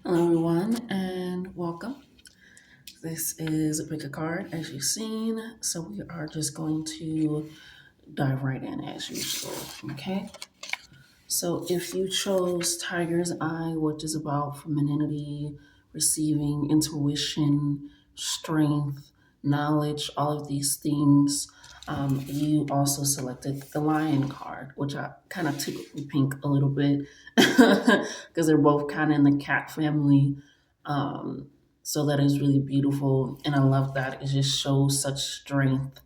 Hello, everyone, and welcome. This is a pick a card, as you've seen. So we are just going to dive right in as usual. Okay. So if you chose Tiger's Eye, which is about femininity, receiving, intuition, strength, knowledge, all of these things, you also selected the Lion card, which I kind of took from pink a little bit because they're both kind of in the cat family. Um, so that is really beautiful, and I love that. It just shows such strength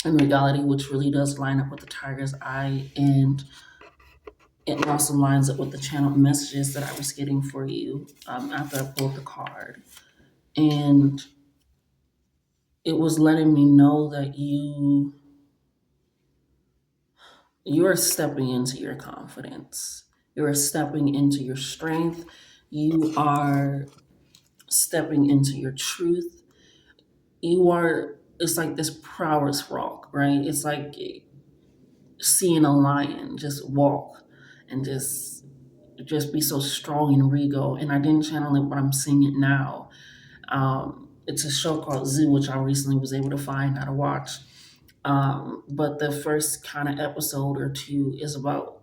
and regality, which really does line up with the Tiger's Eye, and it also lines up with the channel messages that I was getting for you after I pulled the card. And it was letting me know that you are stepping into your confidence. You are stepping into your strength. You are stepping into your truth. You are, it's like this prowess walk, right? It's like seeing a lion just walk and just be so strong and regal. And I didn't channel it, but I'm seeing it now. It's a show called Zoo, which I recently was able to find how to watch. But the first kind of episode or two is about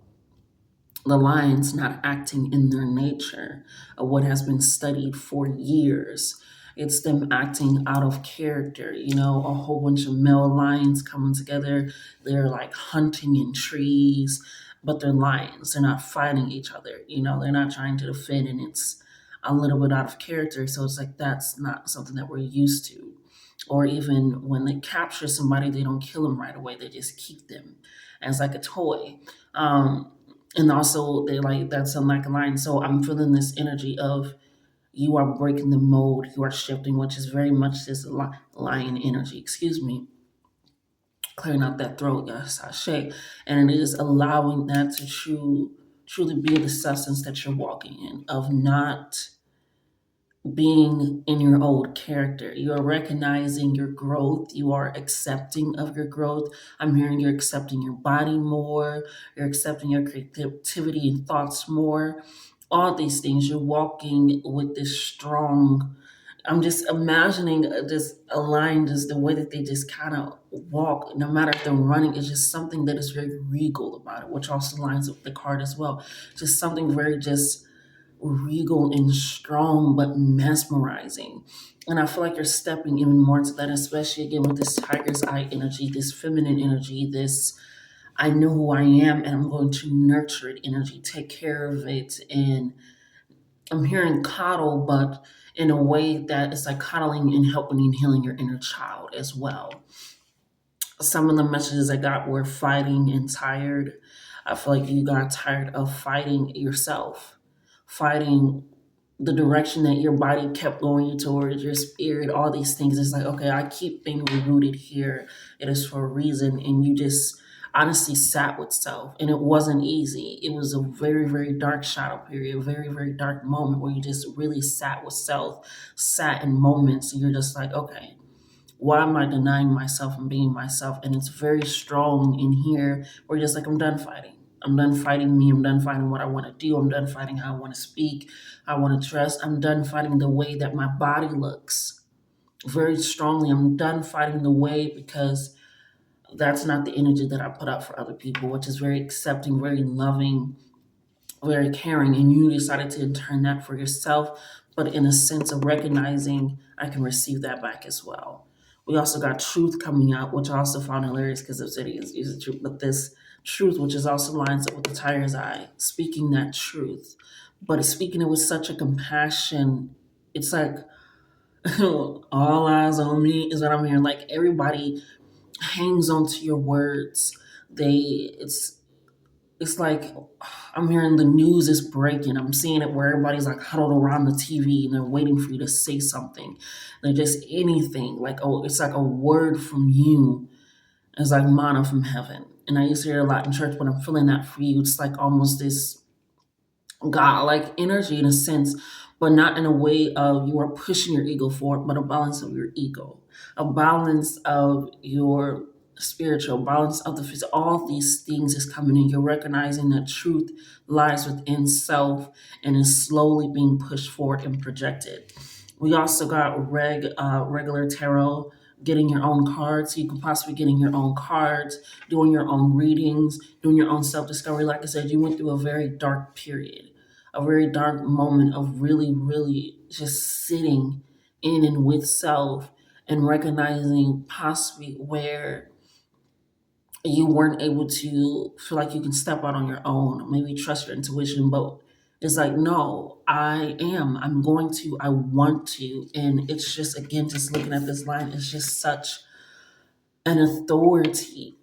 the lions not acting in their nature of what has been studied for years. It's them acting out of character, a whole bunch of male lions coming together. They're like hunting in trees, but they're lions. They're not fighting each other, they're not trying to defend, and it's a little bit out of character. So it's like that's not something that we're used to. Or even when they capture somebody, they don't kill them right away, they just keep them as like a toy. Um, and also they like that's unlike a line. So I'm feeling this energy of you are breaking the mold, you are shifting, which is very much this lion energy. Excuse me, clearing out that throat, yes, sashay. And it is allowing that to truly be the substance that you're walking in, of not being in your old character. You are recognizing your growth. You are accepting of your growth. I'm hearing you're accepting your body more. You're accepting your creativity and thoughts more. All these things. You're walking with this strong. I'm just imagining just a line, just the way that they just kind of walk, no matter if they're running, it's just something that is very regal about it, which also lines up with the card as well. Just something very just regal and strong, but mesmerizing. And I feel like you're stepping even more to that, especially again with this tiger's eye energy, this feminine energy, this I know who I am and I'm going to nurture it energy, take care of it. And I'm hearing coddle, but in a way that is like coddling and helping and healing your inner child as well. Some of the messages I got were fighting and tired. I feel like you got tired of fighting yourself, fighting the direction that your body kept going you towards, your spirit, all these things. It's like, okay, I keep being rooted here. It is for a reason. And you just honestly sat with self. And it wasn't easy. It was a very, very dark shadow period, a very, very dark moment where you just really sat with self, sat in moments. And you're just like, okay, why am I denying myself and being myself? And it's very strong in here where you're just like, I'm done fighting. I'm done fighting me. I'm done fighting what I want to do. I'm done fighting how I want to speak. I want to dress. I'm done fighting the way that my body looks very strongly. I'm done fighting the way because that's not the energy that I put out for other people, which is very accepting, very loving, very caring. And you decided to turn that for yourself, but in a sense of recognizing I can receive that back as well. We also got truth coming out, which I also found hilarious because Obsidian is the truth, but this truth, which is also lines up with the tiger's eye, speaking that truth, but speaking it with such a compassion. It's like all eyes on me is what I'm hearing. Like everybody hangs onto your words. It's like I'm hearing the news is breaking. I'm seeing it where everybody's like huddled around the TV and they're waiting for you to say something. They're just anything. Like, oh, it's like a word from you. It's like manna from heaven. And I used to hear it a lot in church, but I'm feeling that for you. It's like almost this God-like energy in a sense, but not in a way of you are pushing your ego forward, but a balance of your ego, a balance of your spiritual, balance of the physical. All these things is coming in. You're recognizing that truth lies within self and is slowly being pushed forward and projected. We also got regular tarot, getting your own cards. So you can possibly getting your own cards, doing your own readings, doing your own self discovery. Like I said, you went through a very dark period, a very dark moment of really, really just sitting in and with self and recognizing possibly where you weren't able to feel like you can step out on your own, maybe trust your intuition, but it's like, no, I'm going to, I want to. And it's just, again, just looking at this line, it's just such an authority,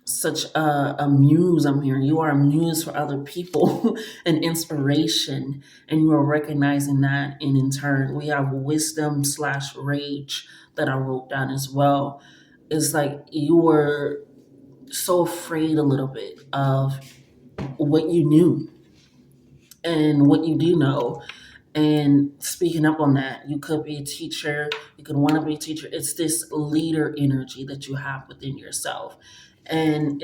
such a muse. I'm hearing you are a muse for other people, an inspiration, and you are recognizing that. And in turn, we have wisdom slash rage that I wrote down as well. It's like you were so afraid a little bit of what you knew and what you do know. And speaking up on that, you could be a teacher, you could want to be a teacher. It's this leader energy that you have within yourself. And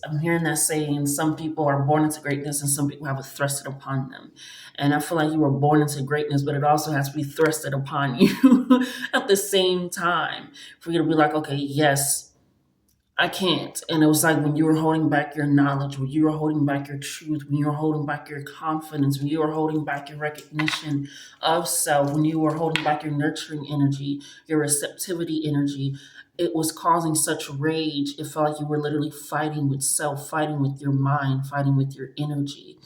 I'm hearing that saying, some people are born into greatness and some people have it thrusted upon them. And I feel like you were born into greatness, but it also has to be thrusted upon you at the same time for you to be like, okay, yes, I can't. And it was like when you were holding back your knowledge, when you were holding back your truth, when you were holding back your confidence, when you were holding back your recognition of self, when you were holding back your nurturing energy, your receptivity energy, it was causing such rage. It felt like you were literally fighting with self, fighting with your mind, fighting with your energy.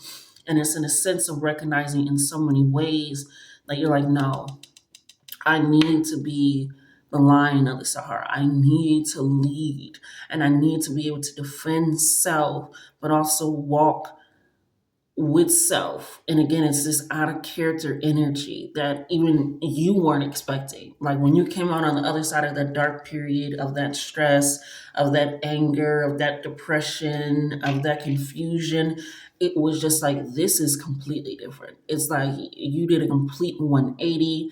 And it's in a sense of recognizing in so many ways that you're like, no, I need to be the lion of the Sahara. I need to lead and I need to be able to defend self, but also walk with self. And again, it's this out of character energy that even you weren't expecting. Like when you came out on the other side of that dark period of that stress, of that anger, of that depression, of that confusion, it was just like, this is completely different. It's like you did a complete 180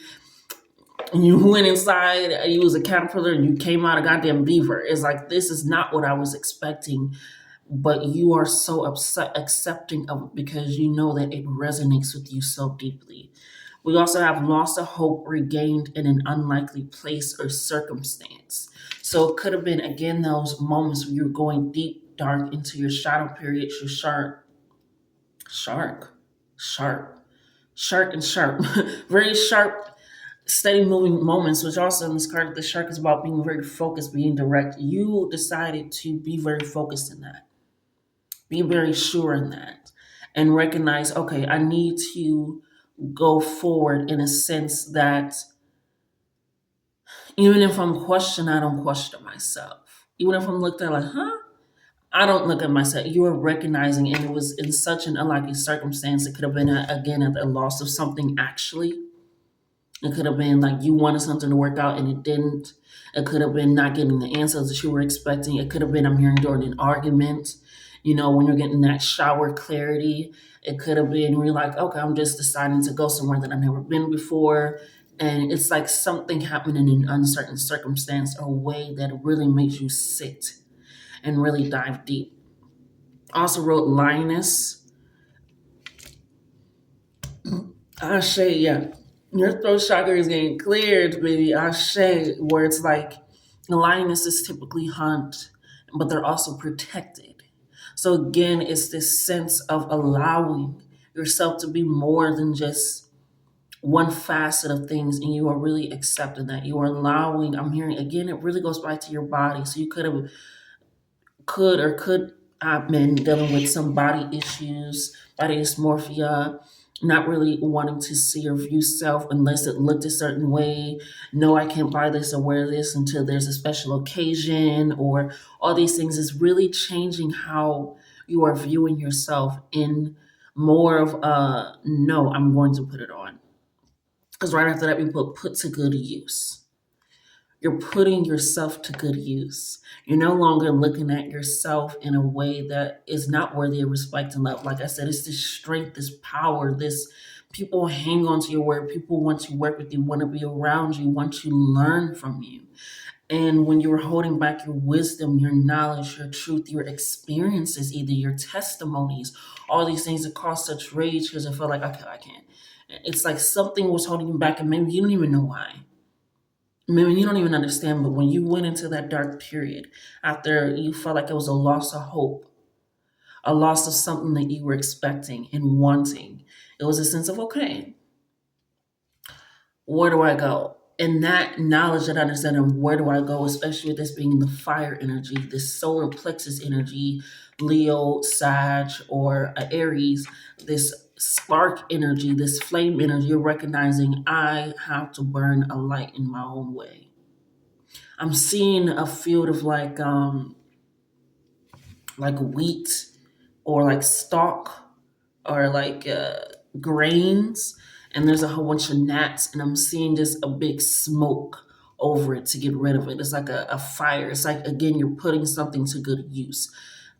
and you went inside, you was a caterpillar and you came out a goddamn beaver. It's like, this is not what I was expecting, but you are so upset, accepting of it because you know that it resonates with you so deeply. We also have loss of hope regained in an unlikely place or circumstance. So it could have been, again, those moments where you're going deep, dark into your shadow periods, your sharp, sharp, sharp, and sharp, very sharp, steady moving moments, which also in this card, the shark is about being very focused, being direct. You decided to be very focused in that, be very sure in that, and recognize, okay, I need to go forward in a sense that even if I'm questioned, I don't question myself. Even if I'm looked at like, huh? I don't look at myself. You are recognizing, and it was in such an unlikely circumstance. It could have been, again, at the loss of something actually. It could have been like you wanted something to work out and it didn't. It could have been not getting the answers that you were expecting. It could have been, I'm hearing, during an argument, when you're getting that shower clarity. It could have been where you're like, okay, I'm just deciding to go somewhere that I've never been before. And it's like something happened in an uncertain circumstance or way that really makes you sit and really dive deep. Also wrote lioness. Ashe, yeah. Your throat chakra is getting cleared, baby. Ashe, where it's like the lionesses typically hunt, but they're also protected. So again, it's this sense of allowing yourself to be more than just one facet of things, and you are really accepting that. You are allowing, I'm hearing again, it really goes back to your body. So you could have been dealing with some body issues, body dysmorphia, not really wanting to see or view self unless it looked a certain way. No, I can't buy this or wear this until there's a special occasion, or all these things is really changing how you are viewing yourself in more of a no, I'm going to put it on. Because right after that, we put to good use. You're putting yourself to good use. You're no longer looking at yourself in a way that is not worthy of respect and love. Like I said, it's this strength, this power, this people hang on to your word. People want to work with you, want to be around you, want to learn from you. And when you were holding back your wisdom, your knowledge, your truth, your experiences, either your testimonies, all these things that caused such rage because it felt like, okay, I can't. It's like something was holding you back, and maybe you don't even know why. Maybe you don't even understand, but when you went into that dark period, after you felt like it was a loss of hope, a loss of something that you were expecting and wanting, it was a sense of, okay, where do I go? And that knowledge and understanding of where do I go, especially with this being the fire energy, this solar plexus energy, Leo, Sag, or Aries, this spark energy, this flame energy, you're recognizing I have to burn a light in my own way. I'm seeing a field of like wheat or like stalk or like grains, and there's a whole bunch of gnats, and I'm seeing just a big smoke over it to get rid of it. It's like a fire. It's like, again, you're putting something to good use.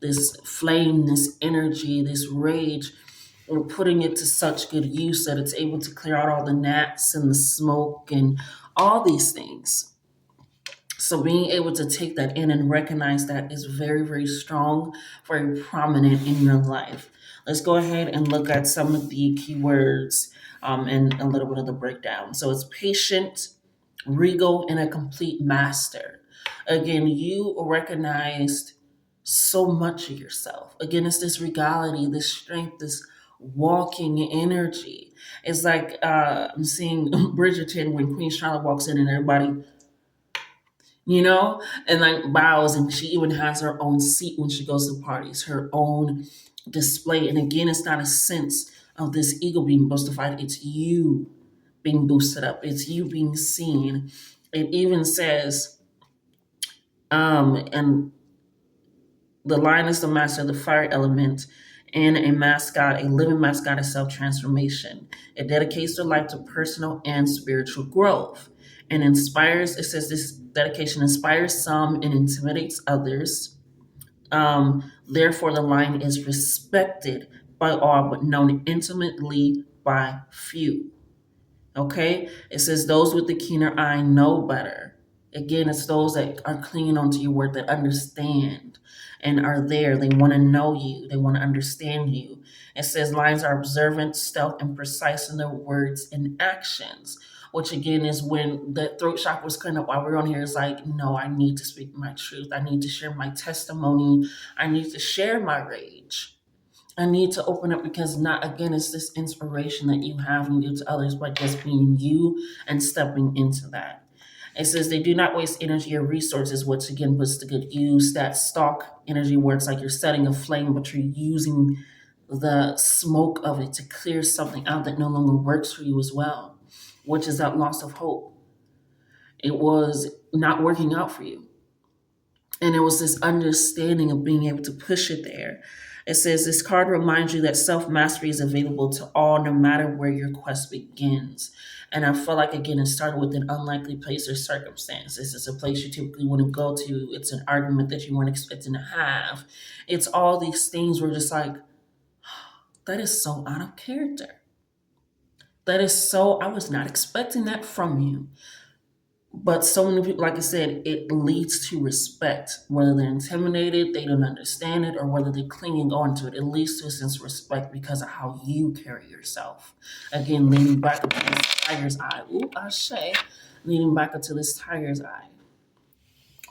This flame, this energy, this rage, we're putting it to such good use that it's able to clear out all the gnats and the smoke and all these things. So being able to take that in and recognize that is very, very strong, very prominent in your life. Let's go ahead and look at some of the keywords and a little bit of the breakdown. So it's patient, regal, and a complete master. Again, you recognized so much of yourself. Again, it's this regality, this strength, this walking energy. It's like I'm seeing Bridgerton when Queen Charlotte walks in and everybody, and like bows, and she even has her own seat when she goes to parties, her own display. And again, it's not a sense of this ego being boastified, it's you being boosted up, it's you being seen. It even says, and the lion is the master of the fire element, and a mascot, a living mascot of self transformation. It dedicates their life to personal and spiritual growth and inspires, it says this dedication inspires some and intimidates others. Therefore, the lion is respected by all, but known intimately by few. Okay? It says those with the keener eye know better. Again, it's those that are clinging onto your word, that understand and are there. They want to know you, they want to understand you. It says lions are observant, stealth, and precise in their words and actions, which again is when the throat chakra was clearing up while we're on here. It's like, no, I need to speak my truth. I need to share my testimony. I need to share my rage. I need to open up because not again, it's this inspiration that you have and give to others by just being you and stepping into that. It says they do not waste energy or resources, which again puts to good use. That stalk energy where it's like you're setting a flame, but you're using the smoke of it to clear something out that no longer works for you as well, which is that loss of hope. It was not working out for you. And it was this understanding of being able to push it there. It says this card reminds you that self mastery is available to all, no matter where your quest begins. And I feel like, again, it started with an unlikely place or circumstance. This is a place you typically want to go to. It's an argument that you weren't expecting to have. It's all these things where just like, that is so out of character. That is so, I was not expecting that from you. But so many people, like I said, it leads to respect. Whether they're intimidated, they don't understand it, or whether they're clinging on to it, it leads to a sense of respect because of how you carry yourself. Again, leaning back into this tiger's eye. Ooh, Ashe. Leading back into this tiger's eye,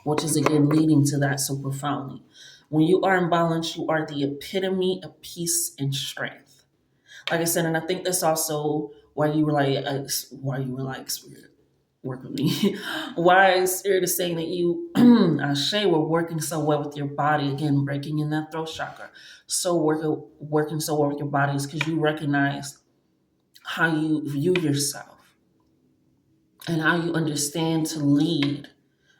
which is again leading to that so profoundly. When you are in balance, you are the epitome of peace and strength. Like I said, and I think that's also why you were like, Spirit, work with me. Why Spirit is saying that you, Ashe, were working so well with your body, again, breaking in that throat chakra. So working so well with your body is because you recognize how you view yourself and how you understand to lead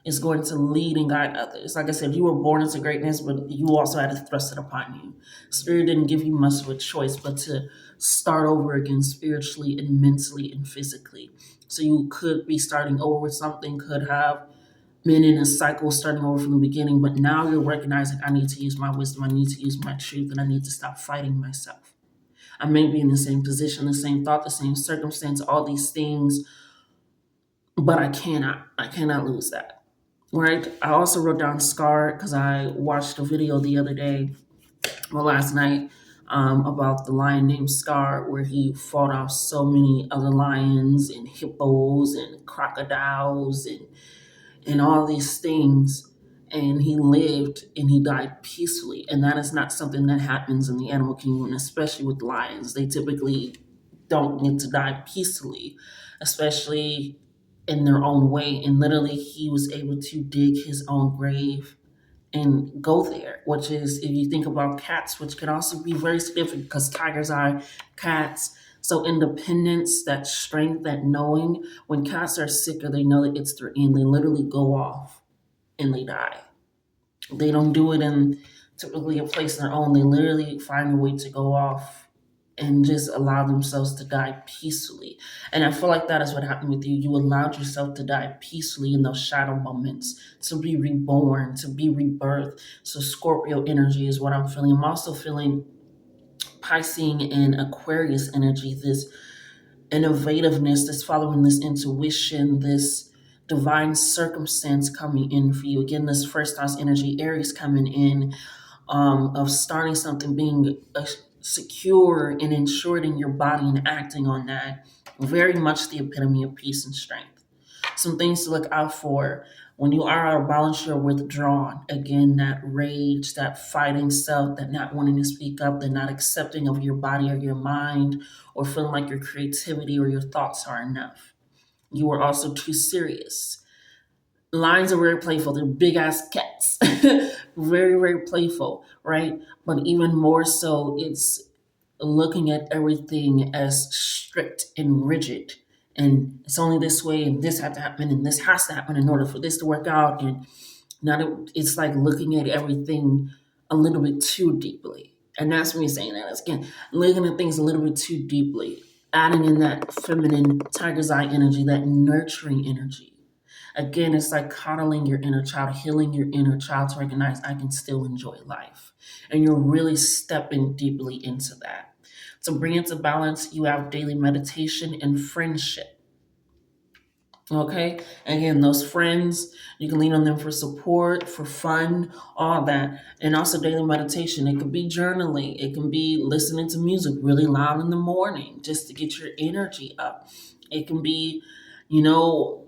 is going to lead and guide others. Like I said, you were born into greatness, but you also had to thrust it upon you. Spirit didn't give you much of a choice, but to start over again spiritually and mentally and physically. So you could be starting over with something, could have been in a cycle starting over from the beginning, but now you're recognizing I need to use my wisdom, I need to use my truth, and I need to stop fighting myself. I may be in the same position, the same thought, the same circumstance, all these things, but I cannot lose that. right? I also wrote down scar because I watched a video the other day, well, last night, about the lion named Scar, where he fought off so many other lions and hippos and crocodiles and all these things. And he lived and he died peacefully. And that is not something that happens in the animal kingdom, especially with lions. They typically don't get to die peacefully, especially in their own way. And literally, he was able to dig his own grave and go there, which is, if you think about cats, which can also be very significant because tigers are cats. So independence, that strength, that knowing, when cats are sick or they know that it's their end, they literally go off and they die. They don't do it in typically a place on their own. They literally find a way to go off and just allow themselves to die peacefully. And I feel like that is what happened with you. You allowed yourself to die peacefully in those shadow moments, to be reborn, to be rebirthed. So Scorpio energy is what I'm feeling. I'm also feeling Piscean and Aquarius energy, this innovativeness, this following this intuition, this divine circumstance coming in for you. Again, this first house energy, Aries coming in, of starting something, being secure and ensured in your body and acting on that. Very much the epitome of peace and strength. Some things to look out for when you are out of balance, you're withdrawn. Again, that rage, that fighting self, that not wanting to speak up, that not accepting of your body or your mind, or feeling like your creativity or your thoughts are enough. You are also too serious. Lions are very playful. They're big ass cats. Very, very playful, right? But even more so, it's looking at everything as strict and rigid. And it's only this way, and this had to happen, and this has to happen in order for this to work out. And not it's like looking at everything a little bit too deeply. And that's me saying that. It's, again, looking at things a little bit too deeply, adding in that feminine tiger's eye energy, that nurturing energy. Again, it's like coddling your inner child, healing your inner child to recognize I can still enjoy life. And you're really stepping deeply into that. To bring it to balance, you have daily meditation and friendship. Okay. Again, those friends, you can lean on them for support, for fun, all that. And also daily meditation. It could be journaling. It can be listening to music really loud in the morning just to get your energy up. It can be,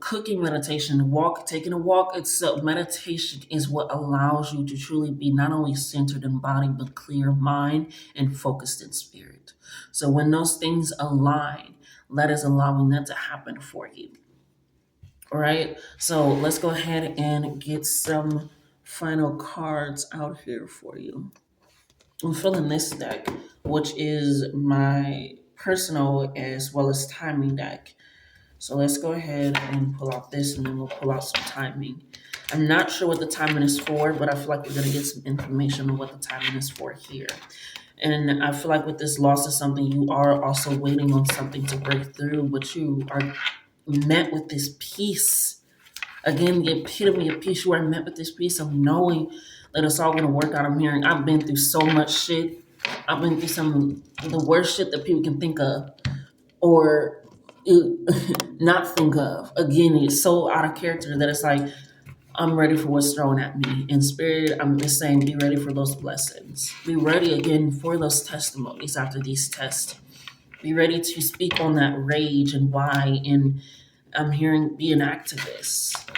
cooking meditation, taking a walk itself. Meditation is what allows you to truly be not only centered in body, but clear mind and focused in spirit. So when those things align, that is allowing that to happen for you. All right, so let's go ahead and get some final cards out here for you. I'm filling this deck, which is my personal as well as timing deck. So let's go ahead and pull out this and then we'll pull out some timing. I'm not sure what the timing is for, but I feel like we're going to get some information on what the timing is for here. And I feel like with this loss of something, you are also waiting on something to break through, but you are met with this peace. Again, the epitome of peace. You are met with this peace of knowing that it's all going to work out. I'm hearing I've been through so much shit. I've been through some of the worst shit that people can think of or not think of. Again, it's so out of character that it's like, I'm ready for what's thrown at me. In spirit, I'm just saying, be ready for those blessings. Be ready again for those testimonies after these tests. Be ready to speak on that rage and why. And I'm hearing be an activist.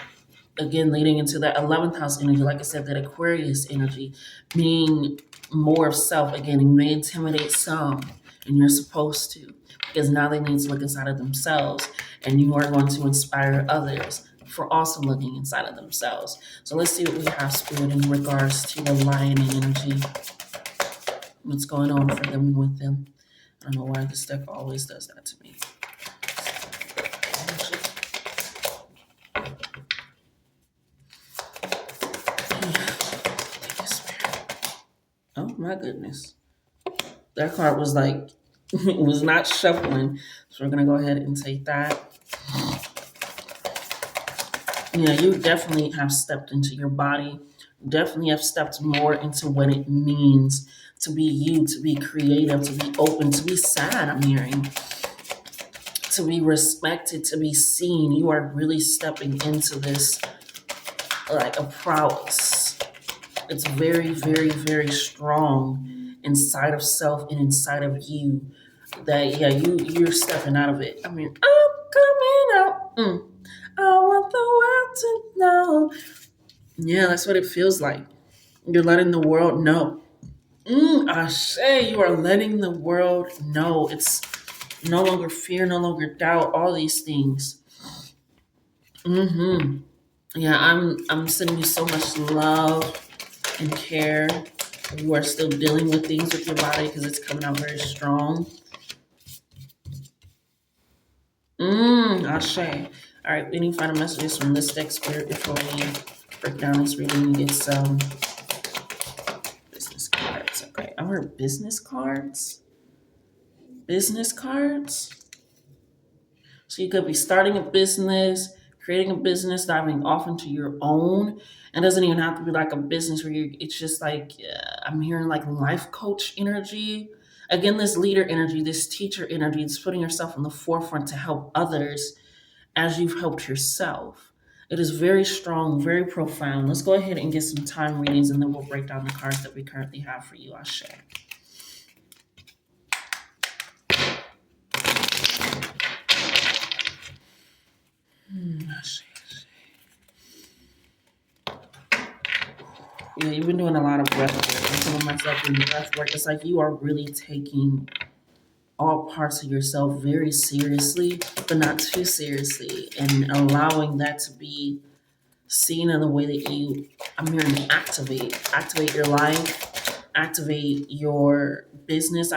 Again, leading into that 11th house energy, like I said, that Aquarius energy, being more of self. Again, it may intimidate some, and you're supposed to, because now they need to look inside of themselves, and you are going to inspire others for also looking inside of themselves. So let's see what we have, Spirit, in regards to the lion energy. What's going on for them and with them? I don't know why this deck always does that to me. Oh my goodness. That card was like, it was not shuffling. So we're going to go ahead and take that. Yeah, you definitely have stepped into your body. Definitely have stepped more into what it means to be you, to be creative, to be open, to be sad, I'm hearing. To be respected, to be seen. You are really stepping into this like a prowess. It's very, very, very strong inside of self and inside of you. That yeah, you're stepping out of it. I mean, I'm coming out. I want the world to know. Yeah, that's what it feels like. You're letting the world know. Ashe, you are letting the world know. It's no longer fear, no longer doubt, all these things. Mm-hmm. Yeah, I'm sending you so much love and care. You are still dealing with things with your body because it's coming out very strong. Ashe. All right, we need to find messages from this deck spirit before we break down this reading and get some business cards. Okay, I heard business cards. Business cards. So you could be starting a business, creating a business, diving off into your own. And it doesn't even have to be like a business where you it's just like I'm hearing like life coach energy. Again, this leader energy, this teacher energy, it's putting yourself in the forefront to help others as you've helped yourself. It is very strong, very profound. Let's go ahead and get some time readings and then we'll break down the cards that we currently have for you, Ashe. Ashe. Yeah, you've been doing a lot of breath work. And some of myself doing breath work. It's like you are really taking all parts of yourself very seriously, but not too seriously, and allowing that to be seen in the way that you, I'm hearing activate your life, activate your business,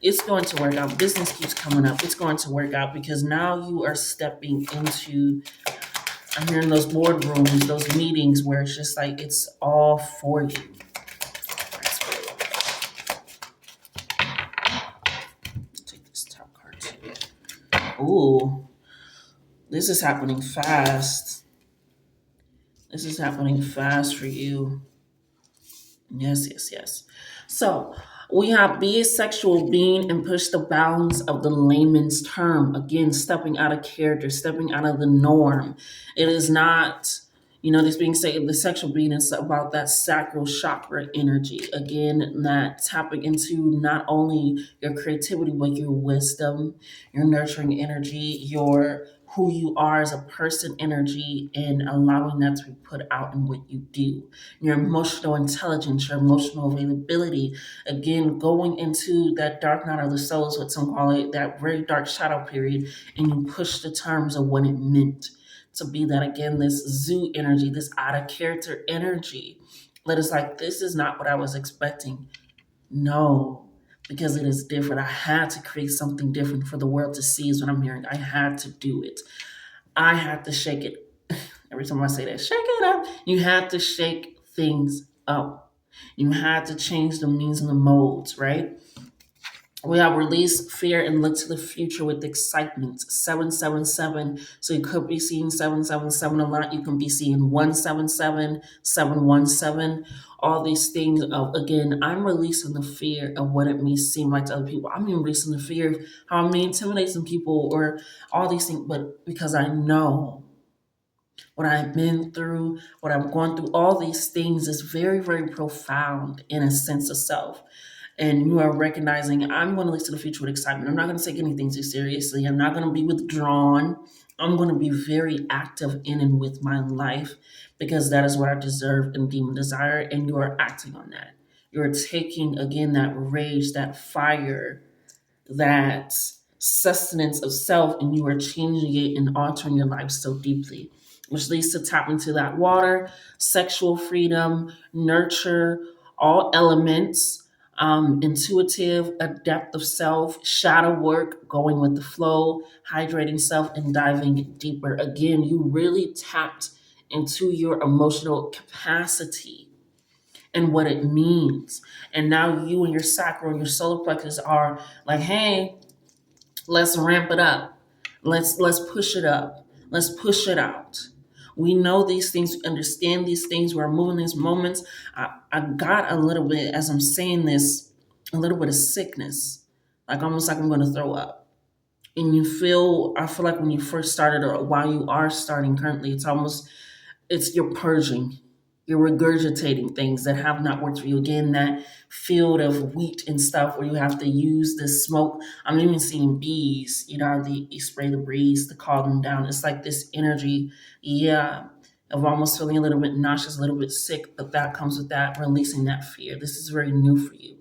it's going to work out. Business keeps coming up. It's going to work out because now you are stepping into, I'm hearing those boardrooms, those meetings where it's just like it's all for you. Take this top card too. Ooh, this is happening fast. This is happening fast for you. Yes, yes, yes. So we have be a sexual being and push the bounds of the layman's term. Again, stepping out of character, stepping out of the norm. It is not, this being said, the sexual being is about that sacral chakra energy. Again, that tapping into not only your creativity, but your wisdom, your nurturing energy, your who you are as a person energy, and allowing that to be put out in what you do, your emotional intelligence, your emotional availability. Again, going into that dark night of the souls, what some call it, that very dark shadow period, and you push the terms of what it meant to be that again, this zoo energy, this out of character energy. That is like, this is not what I was expecting. No, because it is different. I had to create something different for the world to see, is what I'm hearing. I had to do it. I had to shake it. Every time I say that, shake it up. You had to shake things up. You had to change the means and the modes, right? We have release fear and look to the future with excitement. 777. So you could be seeing 777 a lot. You can be seeing 177, 717. All these things of, again, I'm releasing the fear of what it may seem like to other people. I'm even releasing the fear of how I may intimidate some people or all these things, but because I know what I've been through, what I'm going through, all these things is very, very profound in a sense of self. And you are recognizing, I'm going to look to the future with excitement. I'm not going to take anything too seriously. I'm not going to be withdrawn. I'm going to be very active in and with my life because that is what I deserve and deem and desire. And you are acting on that. You're taking, again, that rage, that fire, that sustenance of self, and you are changing it and altering your life so deeply, which leads to tap into that water, sexual freedom, nurture, all elements, intuitive, a depth of self, shadow work, going with the flow, hydrating self, and diving deeper. Again, you really tapped into your emotional capacity and what it means. And now you and your sacral and your solar plexus are like, hey, let's ramp it up. Let's push it up. Let's push it out. We know these things, we understand these things, we're moving these moments. I got a little bit, as I'm saying this, a little bit of sickness. Like almost like I'm gonna throw up. And I feel like when you first started or while you are starting currently, it's almost It's you're purging, you're regurgitating things that have not worked for you. Again, that field of wheat and stuff where you have to use the smoke. I'm even seeing bees, you spray the breeze to calm them down. It's like this energy, yeah, of almost feeling a little bit nauseous, a little bit sick, but that comes with that releasing that fear. This is very new for you.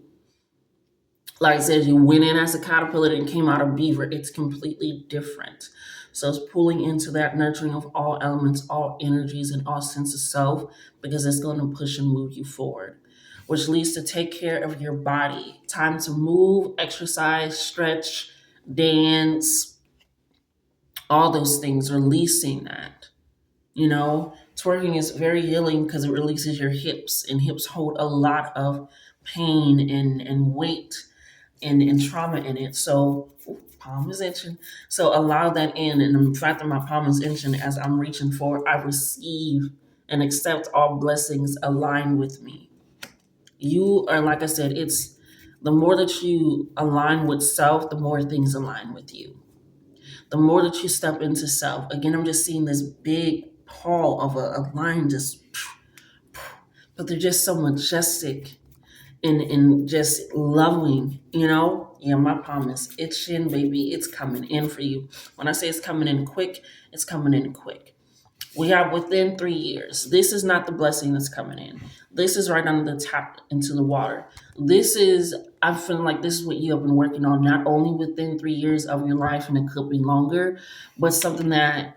Like I said, you went in as a caterpillar and came out a beaver. It's completely different. So it's pulling into that nurturing of all elements, all energies, and all sense of self because it's going to push and move you forward, which leads to take care of your body. Time to move, exercise, stretch, dance, all those things, releasing that. Twerking is very healing because it releases your hips, and hips hold a lot of pain and weight and trauma in it. So palm is itching. So allow that in. And the fact that my palm is itching as I'm reaching for, I receive and accept all blessings align with me. You are, like I said, it's the more that you align with self, the more things align with you. The more that you step into self. Again, I'm just seeing this big paw of a lion just, but they're just so majestic and just loving, Yeah, my palm is itching, baby. It's coming in for you. When I say it's coming in quick, it's coming in quick. We have within 3 years. This is not the blessing that's coming in. This is right under the tap into the water. This is, I feel like this is what you have been working on, not only within 3 years of your life, and it could be longer, but something that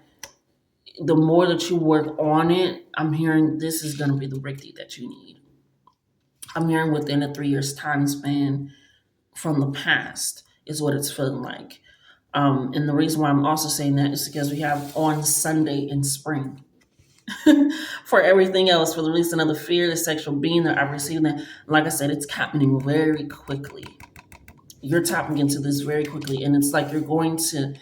the more that you work on it, I'm hearing this is going to be the breakthrough that you need. I'm hearing within a 3 years time span from the past is what it's feeling like. And the reason why I'm also saying that is because we have on Sunday in spring. For everything else, for the reason of the fear, the sexual being that I've received that, like I said, it's happening very quickly. You're tapping into this very quickly, and it's like you're going to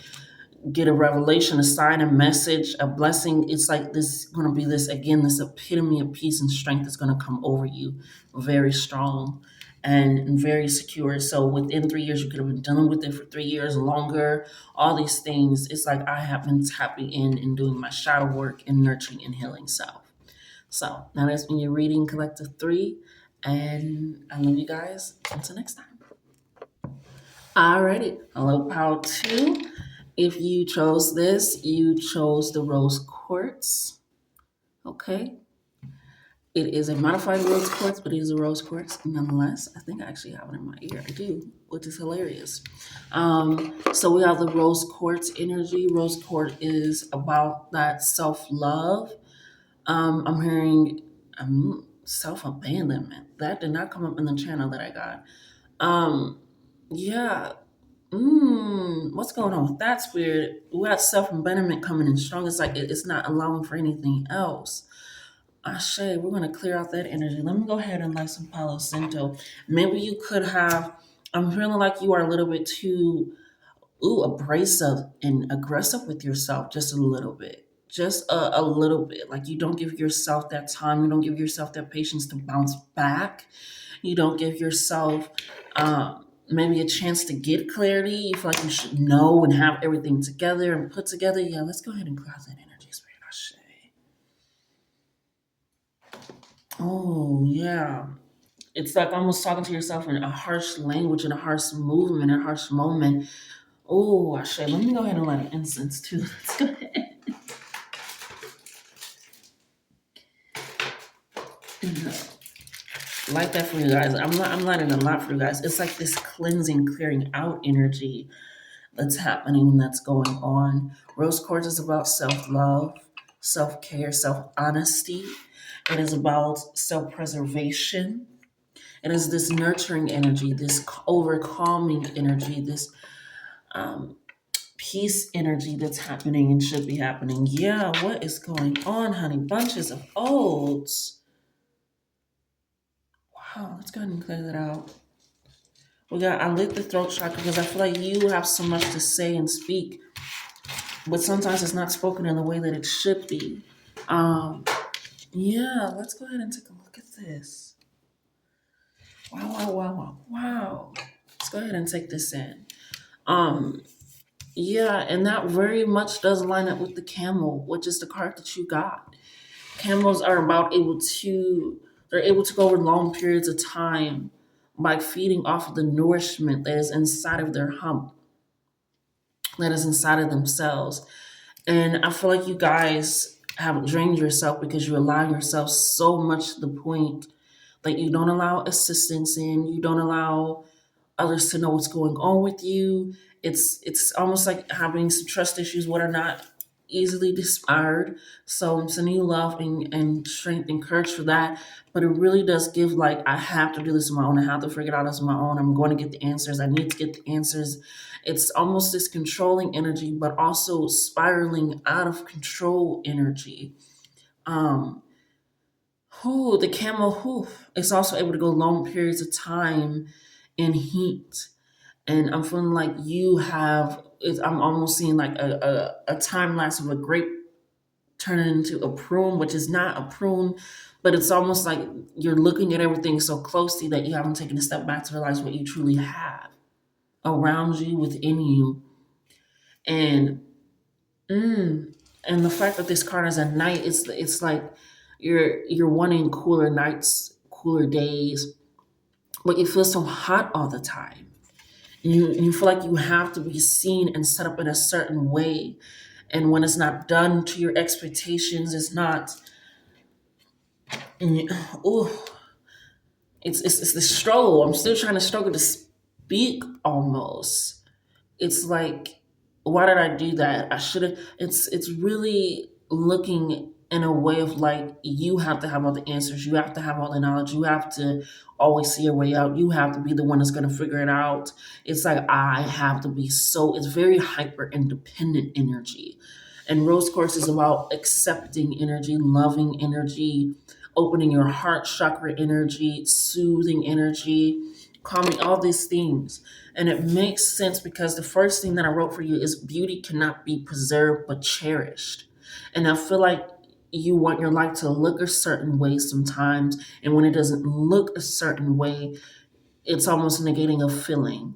get a revelation, a sign, a message, a blessing. It's like this going to be this again, this epitome of peace and strength is going to come over you, very strong and very secure. So within 3 years, you could have been dealing with it for 3 years longer. All these things, it's like I have been tapping in and doing my shadow work and nurturing and healing self. So now that's been your reading collective 3, and I love you guys. Until next time. Alrighty, hello, Power 2. If you chose this, you chose the rose quartz. Okay. It is a modified rose quartz, but it is a rose quartz nonetheless. I think I actually have it in my ear. I do, which is hilarious. So we have the rose quartz energy. Rose quartz is about that self love. I'm hearing self abandonment. That did not come up in the channel that I got. Yeah, what's going on with that spirit? We got self abandonment coming in strong. It's like it's not allowing for anything else. Ashe, we're gonna clear out that energy. Let me go ahead and light some Palo Santo. Maybe you could have. I'm feeling like you are a little bit too abrasive and aggressive with yourself, just a little bit. Just a little bit. Like you don't give yourself that time. You don't give yourself that patience to bounce back. You don't give yourself maybe a chance to get clarity. You feel like you should know and have everything together and put together. Yeah, let's go ahead and clear out that energy, spirit. Ashe. Oh, yeah. It's like almost talking to yourself in a harsh language, in a harsh movement, a harsh moment. Oh, Ashe. Let me go ahead and light an incense too. Let's go ahead. Light that for you guys. I'm lighting a lot for you guys. It's like this cleansing, clearing out energy that's happening, that's going on. Rose quartz is about self love, self care, self honesty. It is about self preservation. It is this nurturing energy, this over calming energy, this um, peace energy that's happening and should be happening. Yeah, what is going on, honey? Bunches of oats. Wow, let's go ahead and clear that out. I lit the throat chakra because I feel like you have so much to say and speak, but sometimes it's not spoken in the way that it should be. Um, yeah, let's go ahead and take a look at this. Wow, wow, wow, wow, wow. Let's go ahead and take this in. Um, yeah, and that very much does line up with the camel, which is the card that you got. Camels are about able to they're able to go over long periods of time by feeding off of the nourishment that is inside of their hump, that is inside of themselves. And I feel like you guys have drained yourself because you allow yourself so much to the point that you don't allow assistance in, you don't allow others to know what's going on with you. It's almost like having some trust issues what are not easily disparaged. So I'm sending you love and strength and courage for that. But it really does give like I have to do this on my own. I have to figure it out as my own. I'm going to get the answers. I need to get the answers. It's almost this controlling energy, but also spiraling out of control energy. Um, who the camel hoof is also able to go long periods of time in heat, and I'm feeling like you have. I'm almost seeing like a time lapse of a grape turning into a prune, which is not a prune, but it's almost like you're looking at everything so closely that you haven't taken a step back to realize what you truly have around you, within you, and and the fact that this card is a knight, it's like you're wanting cooler nights, cooler days, but you feel so hot all the time. You feel like you have to be seen and set up in a certain way, and when it's not done to your expectations, it's not. Oh, it's the struggle. I'm still trying to struggle to speak almost. It's like, why did I do that? I should have. It's really looking in a way of like you have to have all the answers. You have to have all the knowledge. You have to always see your way out. You have to be the one that's going to figure it out. It's like I have to be so. It's very hyper independent energy, and rose course is about accepting energy, loving energy, opening your heart chakra energy, soothing energy, calming all these things. And it makes sense because the first thing that I wrote for you is beauty cannot be preserved but cherished. And I feel like you want your life to look a certain way sometimes. And when it doesn't look a certain way, it's almost negating a feeling.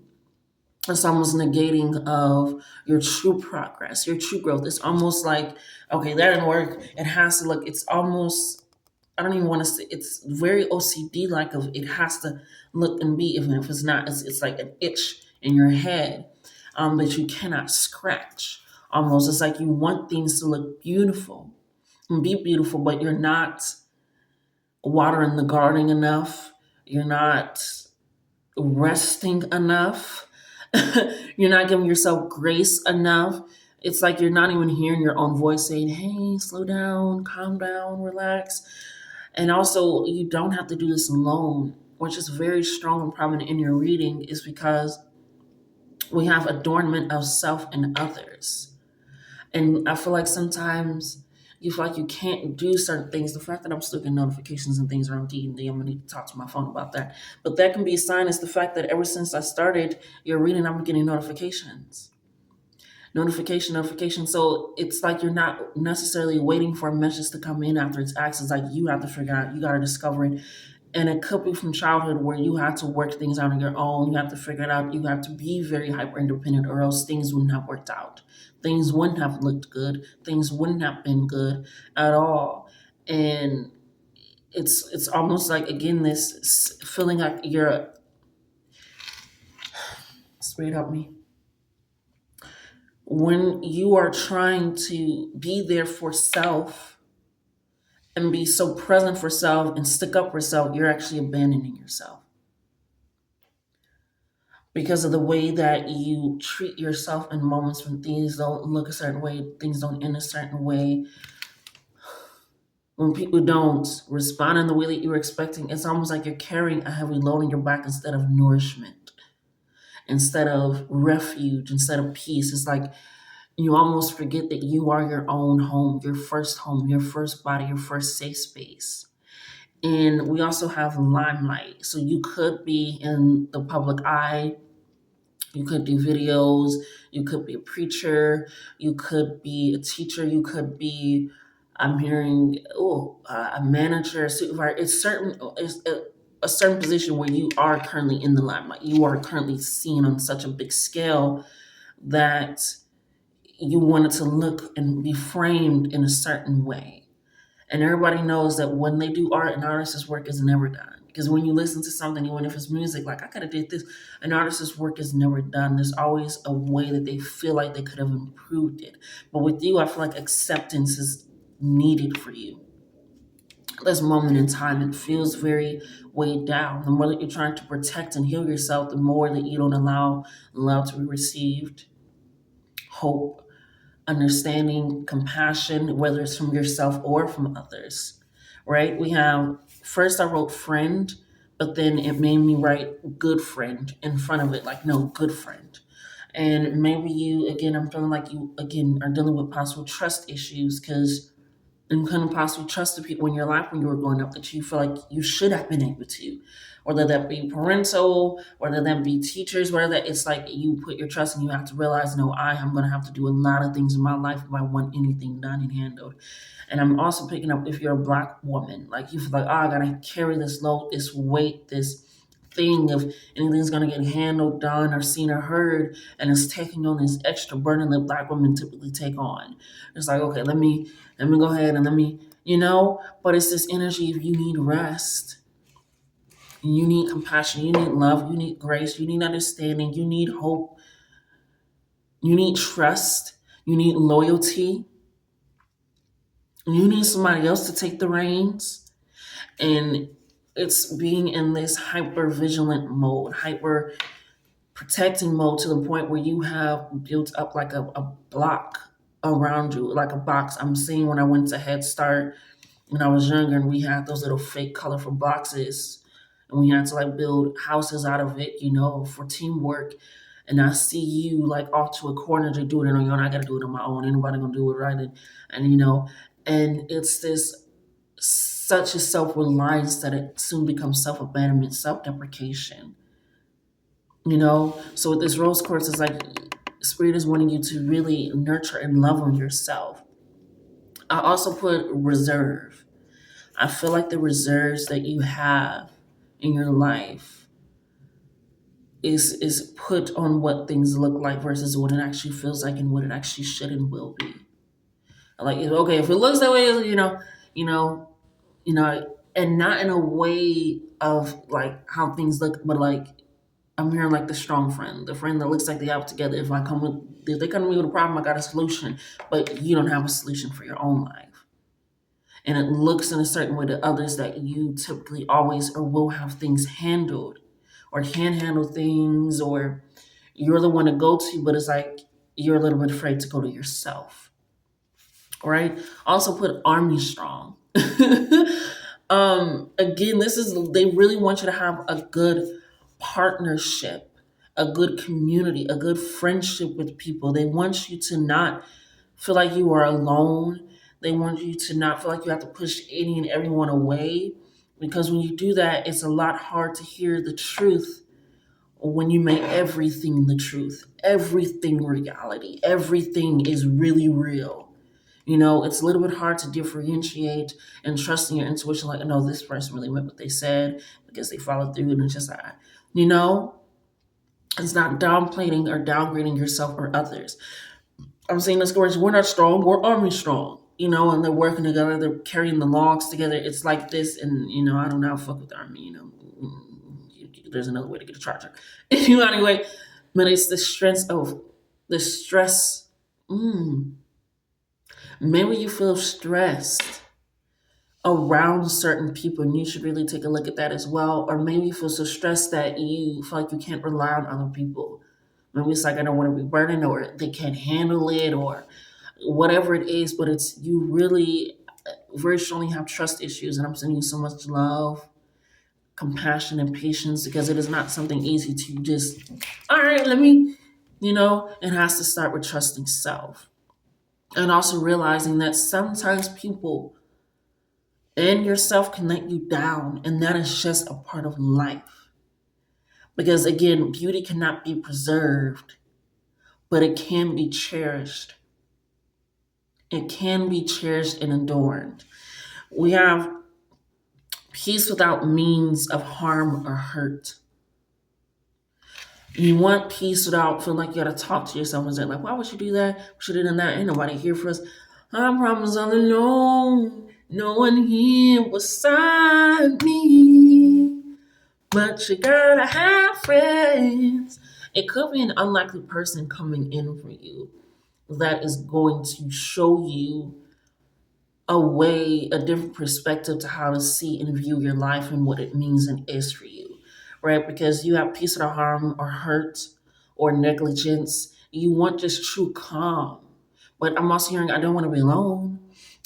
It's almost negating of your true progress, your true growth. It's almost like, okay, that didn't work. It has to look, it's almost, I don't even want to say, it's very OCD like of it has to look and be, even if it's not, it's like an itch in your head that you cannot scratch. Almost, it's like you want things to look beautiful and be beautiful, but you're not watering the garden enough. You're not resting enough. You're not giving yourself grace enough. It's like you're not even hearing your own voice saying, hey, slow down, calm down, relax. And also, you don't have to do this alone, which is very strong and prominent in your reading, is because we have adornment of self and others. And I feel like sometimes you feel like you can't do certain things. The fact that I'm still getting notifications and things around D&D, I'm gonna need to talk to my phone about that. But that can be a sign, is the fact that ever since I started your reading, I'm getting notifications. Notification. So it's like you're not necessarily waiting for a message to come in after it's asked. It's like you have to figure out, you got to discover it. And it could be from childhood where you had to work things out on your own. You have to figure it out. You have to be very hyper independent, or else things wouldn't have worked out. Things wouldn't have looked good. Things wouldn't have been good at all. And it's almost like, again, this feeling like you're, spirit help me, when you are trying to be there for self and be so present for self and stick up for self, you're actually abandoning yourself because of the way that you treat yourself in moments when things don't look a certain way, things don't end a certain way. When people don't respond in the way that you were expecting, it's almost like you're carrying a heavy load on your back instead of nourishment, instead of refuge, instead of peace. It's like you almost forget that you are your own home, your first body, your first safe space. And we also have limelight. So you could be in the public eye, you could do videos, you could be a preacher, you could be a teacher, you could be, I'm hearing, a manager, a supervisor. It's a certain position where you are currently in the limelight. You are currently seen on such a big scale that you want it to look and be framed in a certain way. And everybody knows that when they do art, an artist's work is never done. Because when you listen to something, even if it's music, like I could have did this, an artist's work is never done. There's always a way that they feel like they could have improved it. But with you, I feel like acceptance is needed for you. This moment in time, it feels very weighed down. The more that you're trying to protect and heal yourself, the more that you don't allow to be received hope, understanding, compassion, whether it's from yourself or from others, right? We have, first I wrote friend, but then it made me write good friend in front of it, like, no, good friend. And maybe you, again, I'm feeling like you, again, are dealing with possible trust issues because you couldn't possibly trust the people in your life when you were growing up that you feel like you should have been able to, whether that be parental, whether that be teachers, whether that it's like you put your trust and you have to realize, no, I am going to have to do a lot of things in my life if I want anything done and handled. And I'm also picking up if you're a black woman, like you feel like, oh, I got to carry this load, this weight, this thing if anything's going to get handled, done, or seen or heard, and it's taking on this extra burden that black women typically take on. It's like, okay, let me go ahead and let me, but it's this energy of you need rest, you need compassion, you need love, you need grace, you need understanding, you need hope, you need trust, you need loyalty, you need somebody else to take the reins. And it's being in this hyper vigilant mode, hyper protecting mode to the point where you have built up like a block around you, like a box. I'm seeing when I went to Head Start when I was younger and we had those little fake colorful boxes and we had to like build houses out of it, for teamwork. And I see you like off to a corner to do it on your own. I got to do it on my own. Ain't nobody gonna do it right. And it's this such a self reliance that it soon becomes self abandonment, self deprecation. So with this rose quartz, it's like spirit is wanting you to really nurture and love on yourself. I also put reserve. I feel like the reserves that you have in your life is put on what things look like versus what it actually feels like and what it actually should and will be. Like, okay, if it looks that way, you know, and not in a way of like how things look, but like I'm hearing like the strong friend, the friend that looks like they have it together. If they come to me with a problem, I got a solution, but you don't have a solution for your own life. And it looks in a certain way to others that you typically always or will have things handled or can handle things or you're the one to go to, but it's like you're a little bit afraid to go to yourself. Right? Also put army strong. Again, they really want you to have a good partnership, a good community, a good friendship with people. They want you to not feel like you are alone. They want you to not feel like you have to push any and everyone away. Because when you do that, it's a lot hard to hear the truth when you make everything the truth, everything reality, everything is really real. It's a little bit hard to differentiate and trust in your intuition, like, no, this person really meant what they said because they followed through and it's just, you know, it's not downplaying or downgrading yourself or others. I'm saying this words, we're not strong, we're army strong, and they're working together, they're carrying the logs together. It's like this, and I don't know, fuck with the army, there's another way to get a charger. Anyway, but it's the stress. Maybe you feel stressed around certain people, and you should really take a look at that as well. Or maybe you feel so stressed that you feel like you can't rely on other people. Maybe it's like I don't want to be burdened, or they can't handle it, or whatever it is. But it's you really very strongly have trust issues, and I'm sending you so much love, compassion, and patience because it is not something easy to just. All right, let me. It has to start with trusting self, and also realizing that sometimes people and yourself can let you down, and that is just a part of life. Because again, beauty cannot be preserved, but it can be cherished. It can be cherished and adorned. We have peace without means of harm or hurt. You want peace without feeling like you gotta talk to yourself and say, like, why would you do that? We should have done that. Ain't nobody here for us. I promise I'm alone. No one here beside me, but you gotta have friends. It could be an unlikely person coming in for you that is going to show you a way, a different perspective to how to see and view your life and what it means and is for you, right? Because you have peace or harm or hurt or negligence. You want just true calm. But I'm also hearing, I don't want to be alone.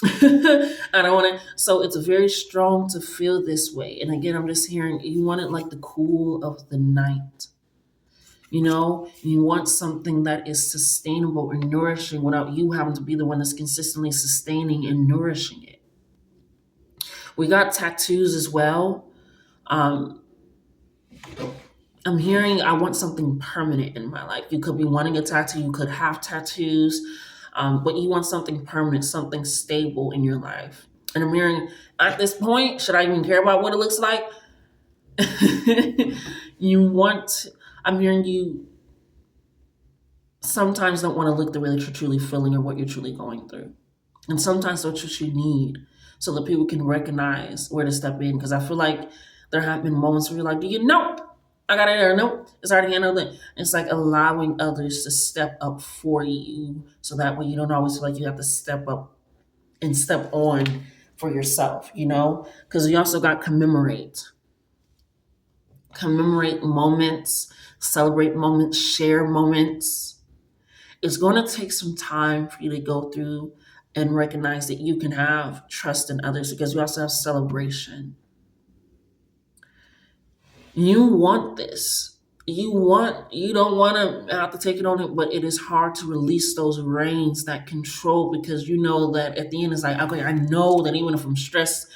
I don't want to. So it's very strong to feel this way. And again, I'm just hearing you want it like the cool of the night. You want something that is sustainable and nourishing without you having to be the one that's consistently sustaining and nourishing it. We got tattoos as well. Um, I'm hearing I want something permanent in my life. You could be wanting a tattoo, you could have tattoos, but you want something permanent, something stable in your life. And I'm hearing at this point, should I even care about what it looks like? you want, I'm hearing you sometimes don't want to look the way that you're truly feeling or what you're truly going through. And sometimes that's what you need so that people can recognize where to step in. Because I feel like there have been moments where you're like, do you know? I got it there. Nope. It's already handled it. It's like allowing others to step up for you so that way you don't always feel like you have to step up and step on for yourself. Because you also got commemorate. Commemorate moments, celebrate moments, share moments. It's going to take some time for you to go through and recognize that you can have trust in others because you also have celebration. You want this. You don't want to have to take it on it, but it is hard to release those reins that control because you know that at the end it's like, okay, I know that even if I'm stressed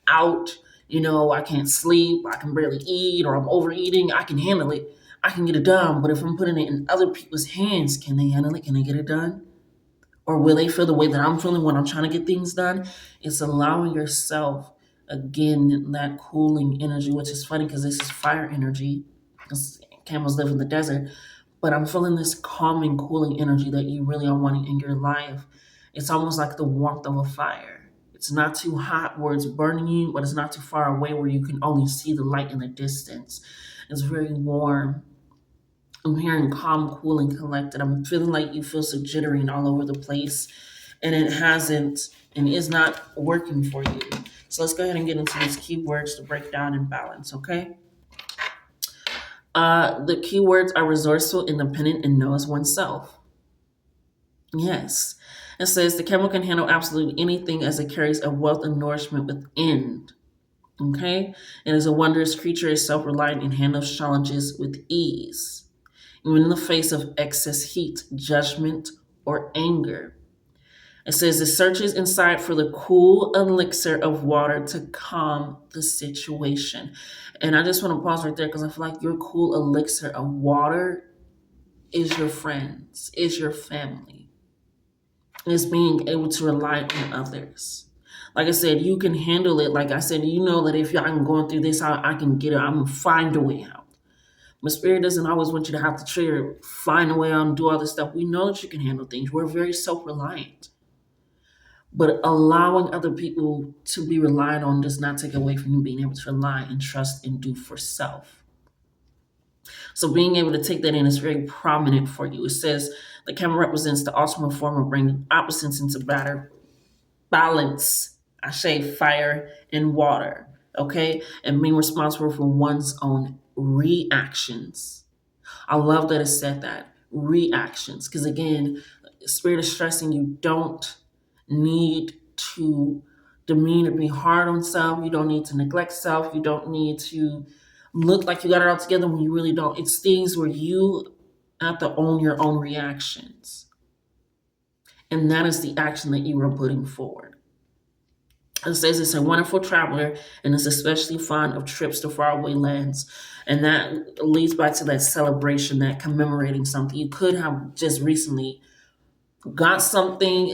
out, I can't sleep, I can barely eat, or I'm overeating, I can handle it. I can get it done. But if I'm putting it in other people's hands, can they handle it? Can they get it done? Or will they feel the way that I'm feeling when I'm trying to get things done? It's allowing yourself, again, that cooling energy, which is funny because this is fire energy. 'Cause camels live in the desert. But I'm feeling this calming, cooling energy that you really are wanting in your life. It's almost like the warmth of a fire. It's not too hot where it's burning you, but it's not too far away where you can only see the light in the distance. It's very warm. I'm hearing calm, cool, and collected. I'm feeling like you feel so jittery and all over the place, and it hasn't and is not working for you. So let's go ahead and get into these keywords to break down and balance, okay? The keywords are resourceful, independent, and knows oneself. Yes. It says the camel can handle absolutely anything as it carries a wealth of nourishment within. Okay? It is a wondrous creature, is self reliant, and handles challenges with ease even in the face of excess heat, judgment, or anger. It says it searches inside for the cool elixir of water to calm the situation. And I just want to pause right there because I feel like your cool elixir of water is your friends, is your family, is being able to rely on others. Like I said, you can handle it. Like I said, you know that if I'm going through this, I can get it. I'm going to find a way out. But spirit doesn't always want you to have to trigger, find a way out and do all this stuff. We know that you can handle things. We're very self-reliant. But allowing other people to be relied on does not take away from you being able to rely and trust and do for self. So being able to take that in is very prominent for you. It says the camel represents the ultimate form of bringing opposites into balance. I say fire and water, okay? And being responsible for one's own reactions. I love that it said that reactions, because again, spirit is stressing you don't need to demean or be hard on self. You don't need to neglect self. You don't need to look like you got it all together when you really don't. It's things where you have to own your own reactions, and that is the action that you are putting forward. It says it's a wonderful traveler and is especially fond of trips to faraway lands. And that leads back to that celebration, that commemorating something. You could have just recently got something,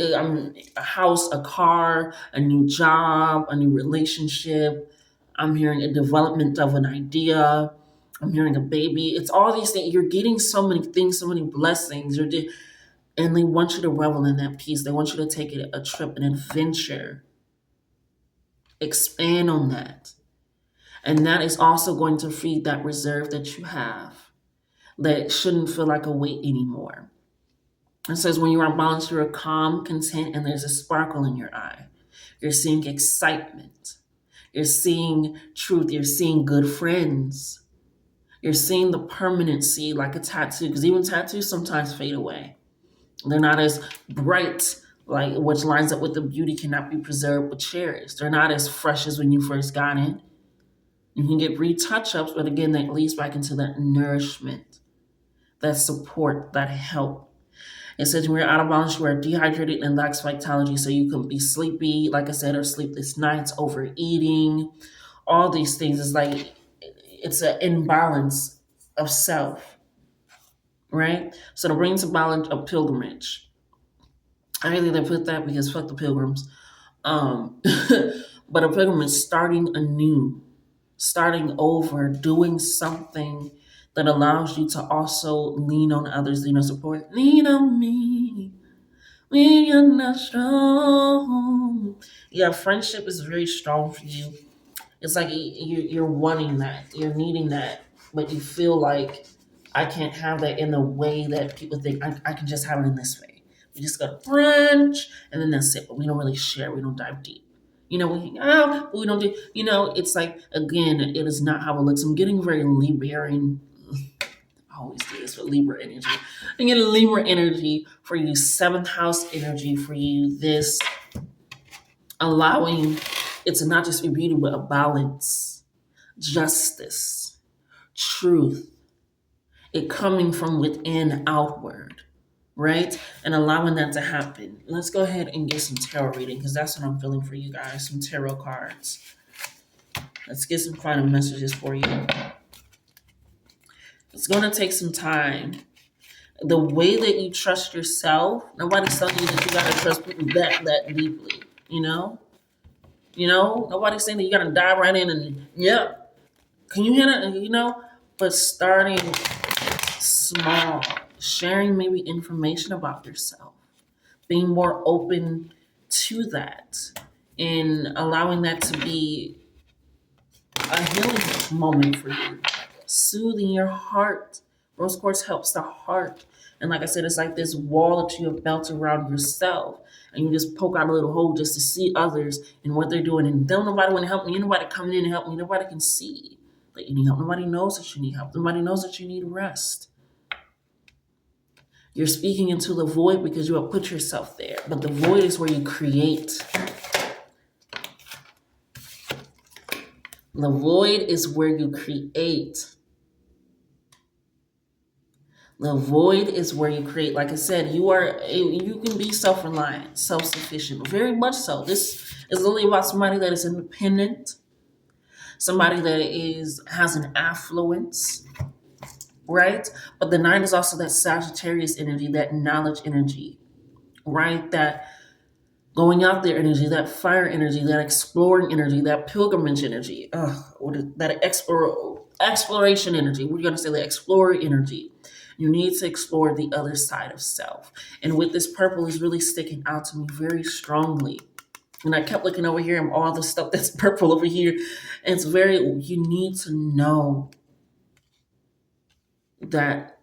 a house, a car, a new job, a new relationship. I'm hearing a development of an idea. I'm hearing a baby. It's all these things. You're getting so many things, so many blessings. And they want you to revel in that peace. They want you to take it a trip, an adventure Expand on that. And that is also going to feed that reserve that you have that shouldn't feel like a weight anymore. It says, when you are balanced, you are calm, content, and there's a sparkle in your eye. You're seeing excitement. You're seeing truth. You're seeing good friends. You're seeing the permanency like a tattoo, because even tattoos sometimes fade away. They're not as bright, like which lines up with the beauty cannot be preserved but cherished. They're not as fresh as when you first got in. You can get retouch-ups, but again, that leads back into that nourishment, that support, that help. It says when you're out of balance, you are dehydrated and lacks vitality, so you can be sleepy, like I said, or sleepless nights, overeating, all these things. It's like it's an imbalance of self, right? So the brings a balance of pilgrimage. I really didn't put that because fuck the pilgrims. Um, but a pilgrimage starting anew, starting over, doing something that allows you to also lean on others, support. Lean on me when you're not strong. Yeah, friendship is very strong for you. It's like you're wanting that, you're needing that, but you feel like I can't have that in the way that people think I can just have it in this way. We just go to brunch and then that's it, but we don't really share, we don't dive deep. We hang out, but we don't do, it's like, again, it is not how it looks. I'm getting very Liberian. I always do this with Libra energy. I'm getting Libra energy for you, seventh house energy for you, this allowing it to not just be beauty, but a balance, justice, truth, it coming from within outward, right? And allowing that to happen. Let's go ahead and get some tarot reading because that's what I'm feeling for you guys, some tarot cards. Let's get some final messages for you. It's going to take some time. The way that you trust yourself, nobody's telling you that you got to trust people that deeply, nobody's saying that you got to dive right in and, yep. Can you hear that? But starting small, sharing maybe information about yourself, being more open to that, and allowing that to be a healing moment for you, soothing your heart. Rose quartz helps the heart. And like I said, it's like this wall that you have built around yourself. And you just poke out a little hole just to see others and what they're doing. And don't nobody want to help me. Nobody coming in and help me. Nobody can see that you need help. Nobody knows that you need help. Nobody knows that you need rest. You're speaking into the void because you have put yourself there. But the void is where you create. The void is where you create. The void is where you create. Like I said, you can be self-reliant, self-sufficient, very much so. This is really about somebody that is independent, somebody that has an affluence, right? But the nine is also that Sagittarius energy, that knowledge energy, right? That going out there energy, that fire energy, that exploring energy, that pilgrimage energy, exploration energy. We're going to say the explorer energy. You need to explore the other side of self. And with this purple is really sticking out to me very strongly. And I kept looking over here and all the stuff that's purple over here. And you need to know that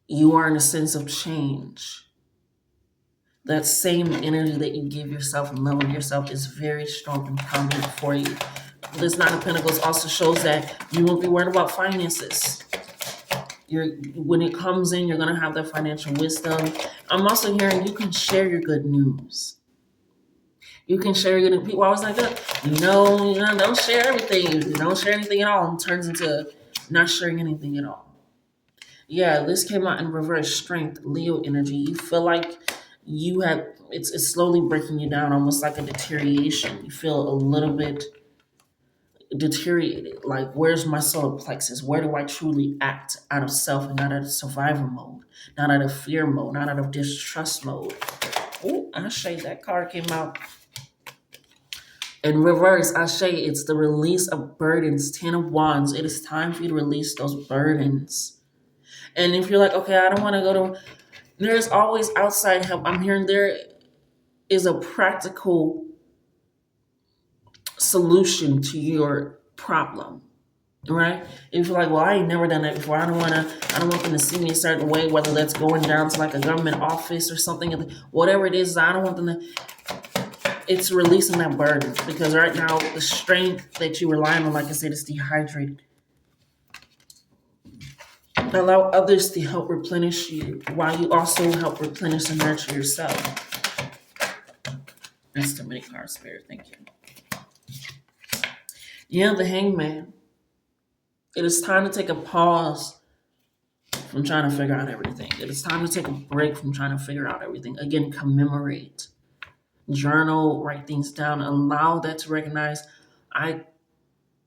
you are in a sense of change. That same energy that you give yourself and loving yourself is very strong and prominent for you. This Nine of Pentacles also shows that you won't be worried about finances. When it comes in, you're going to have that financial wisdom. I'm also hearing you can share your good news. You can share your good. People always like that. Don't share everything. Don't share anything at all. And turns into not sharing anything at all. Yeah, this came out in reverse. Strength, Leo energy. You feel like it's slowly breaking you down, almost like a deterioration. You feel a little bit deteriorated. Like, where's my solar plexus? Where do I truly act out of self and not out of survival mode, not out of fear mode, not out of distrust mode? Oh, Ashe, that card came out. In reverse, Ashe, it's the release of burdens. 10 of Wands. It is time for you to release those burdens. And if you're like, okay, I don't want to go to, there's always outside help. I'm hearing is a practical solution to your problem, right? If you're like, well, I ain't never done that before. I don't want them to see me a certain way, whether that's going down to like a government office or something, whatever it is. I don't want them to. It's releasing that burden because right now the strength that you rely on, like I said, is dehydrated. Allow others to help replenish you while you also help replenish and nurture yourself. That's too many cards, Spirit. Thank you. Yeah, the Hangman. It is time to take a pause from trying to figure out everything. It is time to take a break from trying to figure out everything. Again, commemorate, journal, write things down, allow that to recognize I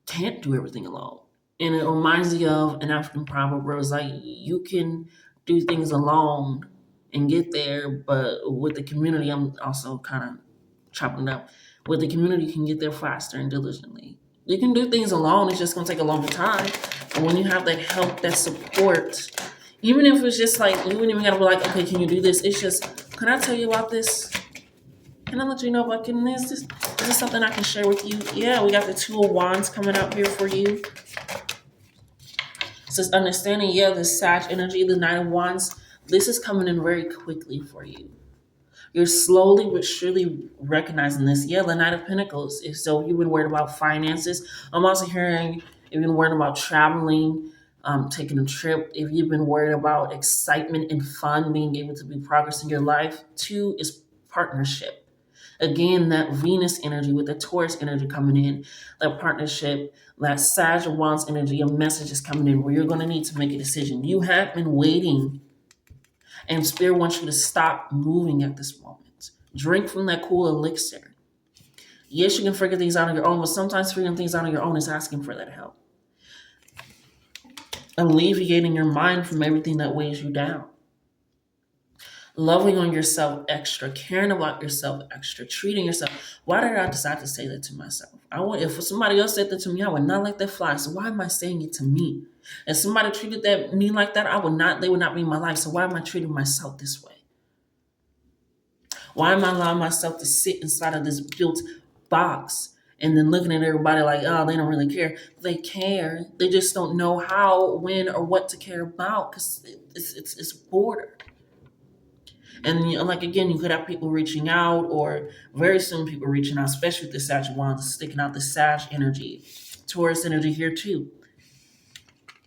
can't do everything alone. And it reminds you of an African proverb where it's like you can do things alone and get there, but with the community, I'm also kind of chopping it up. With the community, you can get there faster and diligently. You can do things alone, it's just gonna take a longer time. But when you have that help, that support, even if it's just like you wouldn't even gotta be like, okay, can you do this? It's just, can I tell you about this? Can I let you know about getting this? Is this something I can share with you? Yeah, we got the Two of Wands coming out here for you. It says understanding, yeah, the Sag energy, the Nine of Wands, this is coming in very quickly for you. You're slowly but surely recognizing this. Yeah, the Knight of Pentacles. If so, you've been worried about finances. I'm also hearing if you've been worried about traveling, taking a trip. If you've been worried about excitement and fun, being able to be progress in your life. Two is partnership. Again, that Venus energy with the Taurus energy coming in, that partnership, that Sag of Wands energy, a message is coming in where you're going to need to make a decision. You have been waiting, and Spirit wants you to stop moving at this moment. Drink from that cool elixir. Yes, you can figure things out on your own, but sometimes figuring things out on your own is asking for that help. Alleviating your mind from everything that weighs you down. Loving on yourself extra, caring about yourself extra, treating yourself. Why did I decide to say that to myself? If somebody else said that to me, I would not let that fly. So why am I saying it to me? If somebody treated me like that, they would not be in my life. So why am I treating myself this way? Why am I allowing myself to sit inside of this built box and then looking at everybody like, oh, they don't really care? They care. They just don't know how, when, or what to care about because it's border. And like again, you could have people reaching out, or very soon people reaching out, especially with the Sag Wands sticking out the Sag energy, Taurus energy here too.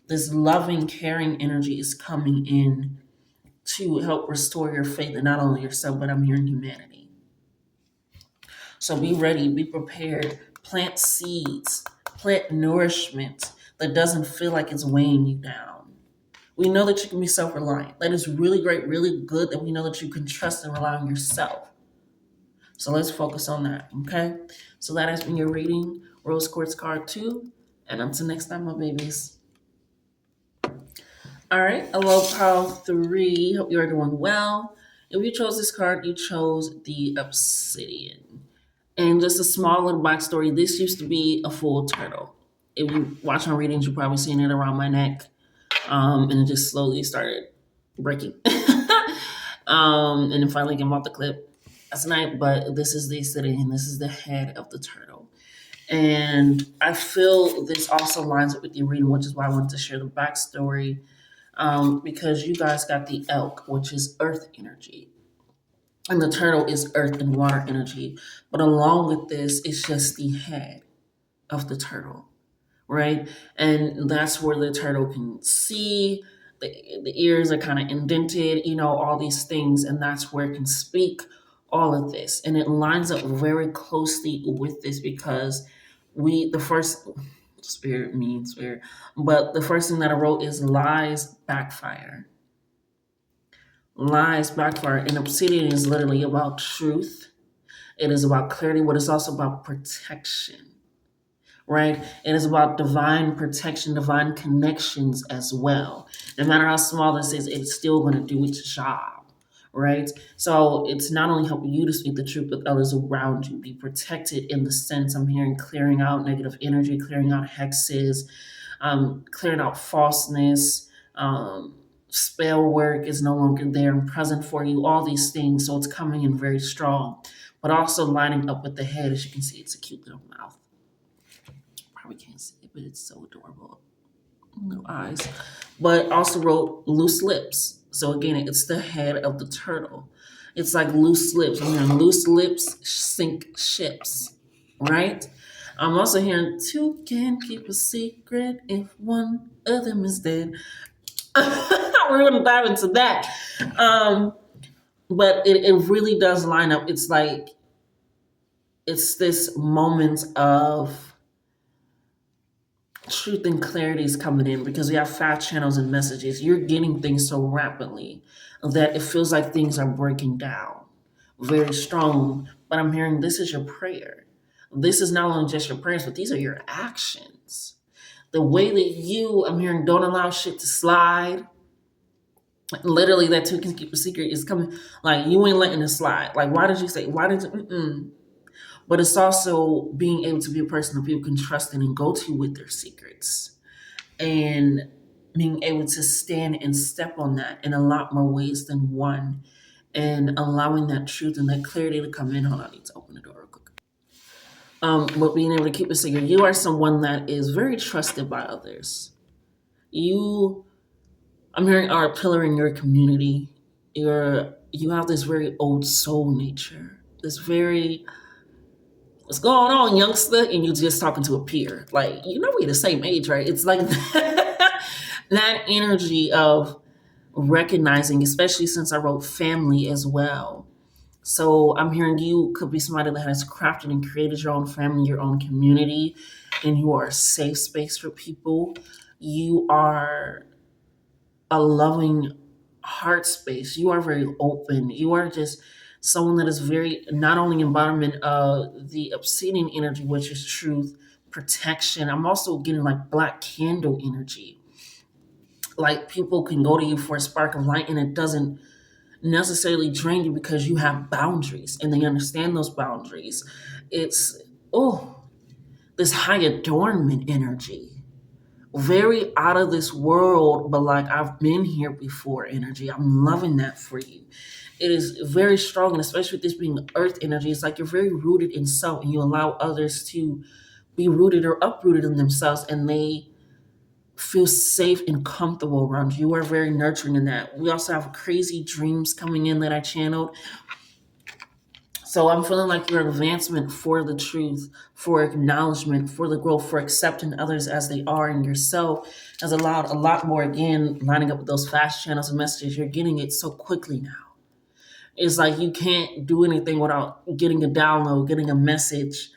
This loving, caring energy is coming in to help restore your faith in not only yourself, but I'm hearing humanity. So be ready, be prepared, plant seeds, plant nourishment that doesn't feel like it's weighing you down. We know that you can be self-reliant. That is really great, really good that we know that you can trust and rely on yourself. So let's focus on that, okay? So that has been your reading, Rose Quartz card 2. And until next time, my babies. All right, I love pile 3. Hope you are doing well. If you chose this card, you chose the Obsidian. And just a small little backstory, this used to be a full turtle. If you watch my readings, you've probably seen it around my neck. And it just slowly started breaking. And then finally came off the clip last night. But this is the Obsidian, and this is the head of the turtle. And I feel this also lines up with your reading, which is why I wanted to share the backstory. Because you guys got the elk, which is earth energy. And the turtle is earth and water energy. But along with this, it's just the head of the turtle, right? And that's where the turtle can see. The ears are kind of indented, all these things. And that's where it can speak all of this. And it lines up very closely with this because the first spirit, but the first thing that I wrote is lies backfire. Lies backfire. And Obsidian is literally about truth. It is about clarity, but it's also about protection, right? It is about divine protection, divine connections as well. No matter how small this is, it's still going to do its job, right? So it's not only helping you to speak the truth, but others around you. Be protected in the sense I'm hearing clearing out negative energy, clearing out hexes, clearing out falseness, spell work is no longer there and present for you, all these things. So it's coming in very strong, but also lining up with the head. As you can see, it's a cute little mouth. Probably can't see it, but it's so adorable. Little eyes. But also wrote loose lips. So again, it's the head of the turtle. It's like loose lips. I'm hearing loose lips sink ships, right? I'm also hearing two can keep a secret if one of them is dead. We're going to dive into that. Um, but it really does line up. It's like, it's this moment of truth and clarity is coming in because we have fast channels and messages. You're getting things so rapidly that it feels like things are breaking down very strong. But I'm hearing this is your prayer. This is not only just your prayers, but these are your actions. The way that you, I'm hearing, don't allow shit to slide. Literally, that two can keep a secret is coming. Like, you ain't letting it slide. Like, why did you say? Why did you? Mm-mm. But it's also being able to be a person that people can trust in and go to with their secrets, and being able to stand and step on that in a lot more ways than one, and allowing that truth and that clarity to come in. Hold on, I need to open the door real quick. But being able to keep a secret, you are someone that is very trusted by others. You, I'm hearing, are a pillar in your community. You have this very old soul nature. This very, what's going on, youngster? And you just talking to a peer. Like, we're the same age, right? It's like that energy of recognizing, especially since I wrote family as well. So I'm hearing you could be somebody that has crafted and created your own family, your own community, and you are a safe space for people. You are a loving heart space. You are very open. You are just someone that is very, not only embodiment of the obsidian energy, which is truth, protection. I'm also getting like black candle energy. Like, people can go to you for a spark of light and it doesn't necessarily drain you because you have boundaries and they understand those boundaries. It's, oh, this high adornment energy. Very out of this world, but like, I've been here before energy. I'm loving that for you. It is very strong, and especially with this being earth energy, it's like you're very rooted in self and you allow others to be rooted or uprooted in themselves, and they feel safe and comfortable around you. You are very nurturing in that. We also have crazy dreams coming in that I channeled. So I'm feeling like your advancement for the truth, for acknowledgement, for the growth, for accepting others as they are and yourself has allowed a lot more, again, lining up with those fast channels and messages. You're getting it so quickly now. It's like you can't do anything without getting a download, getting a message.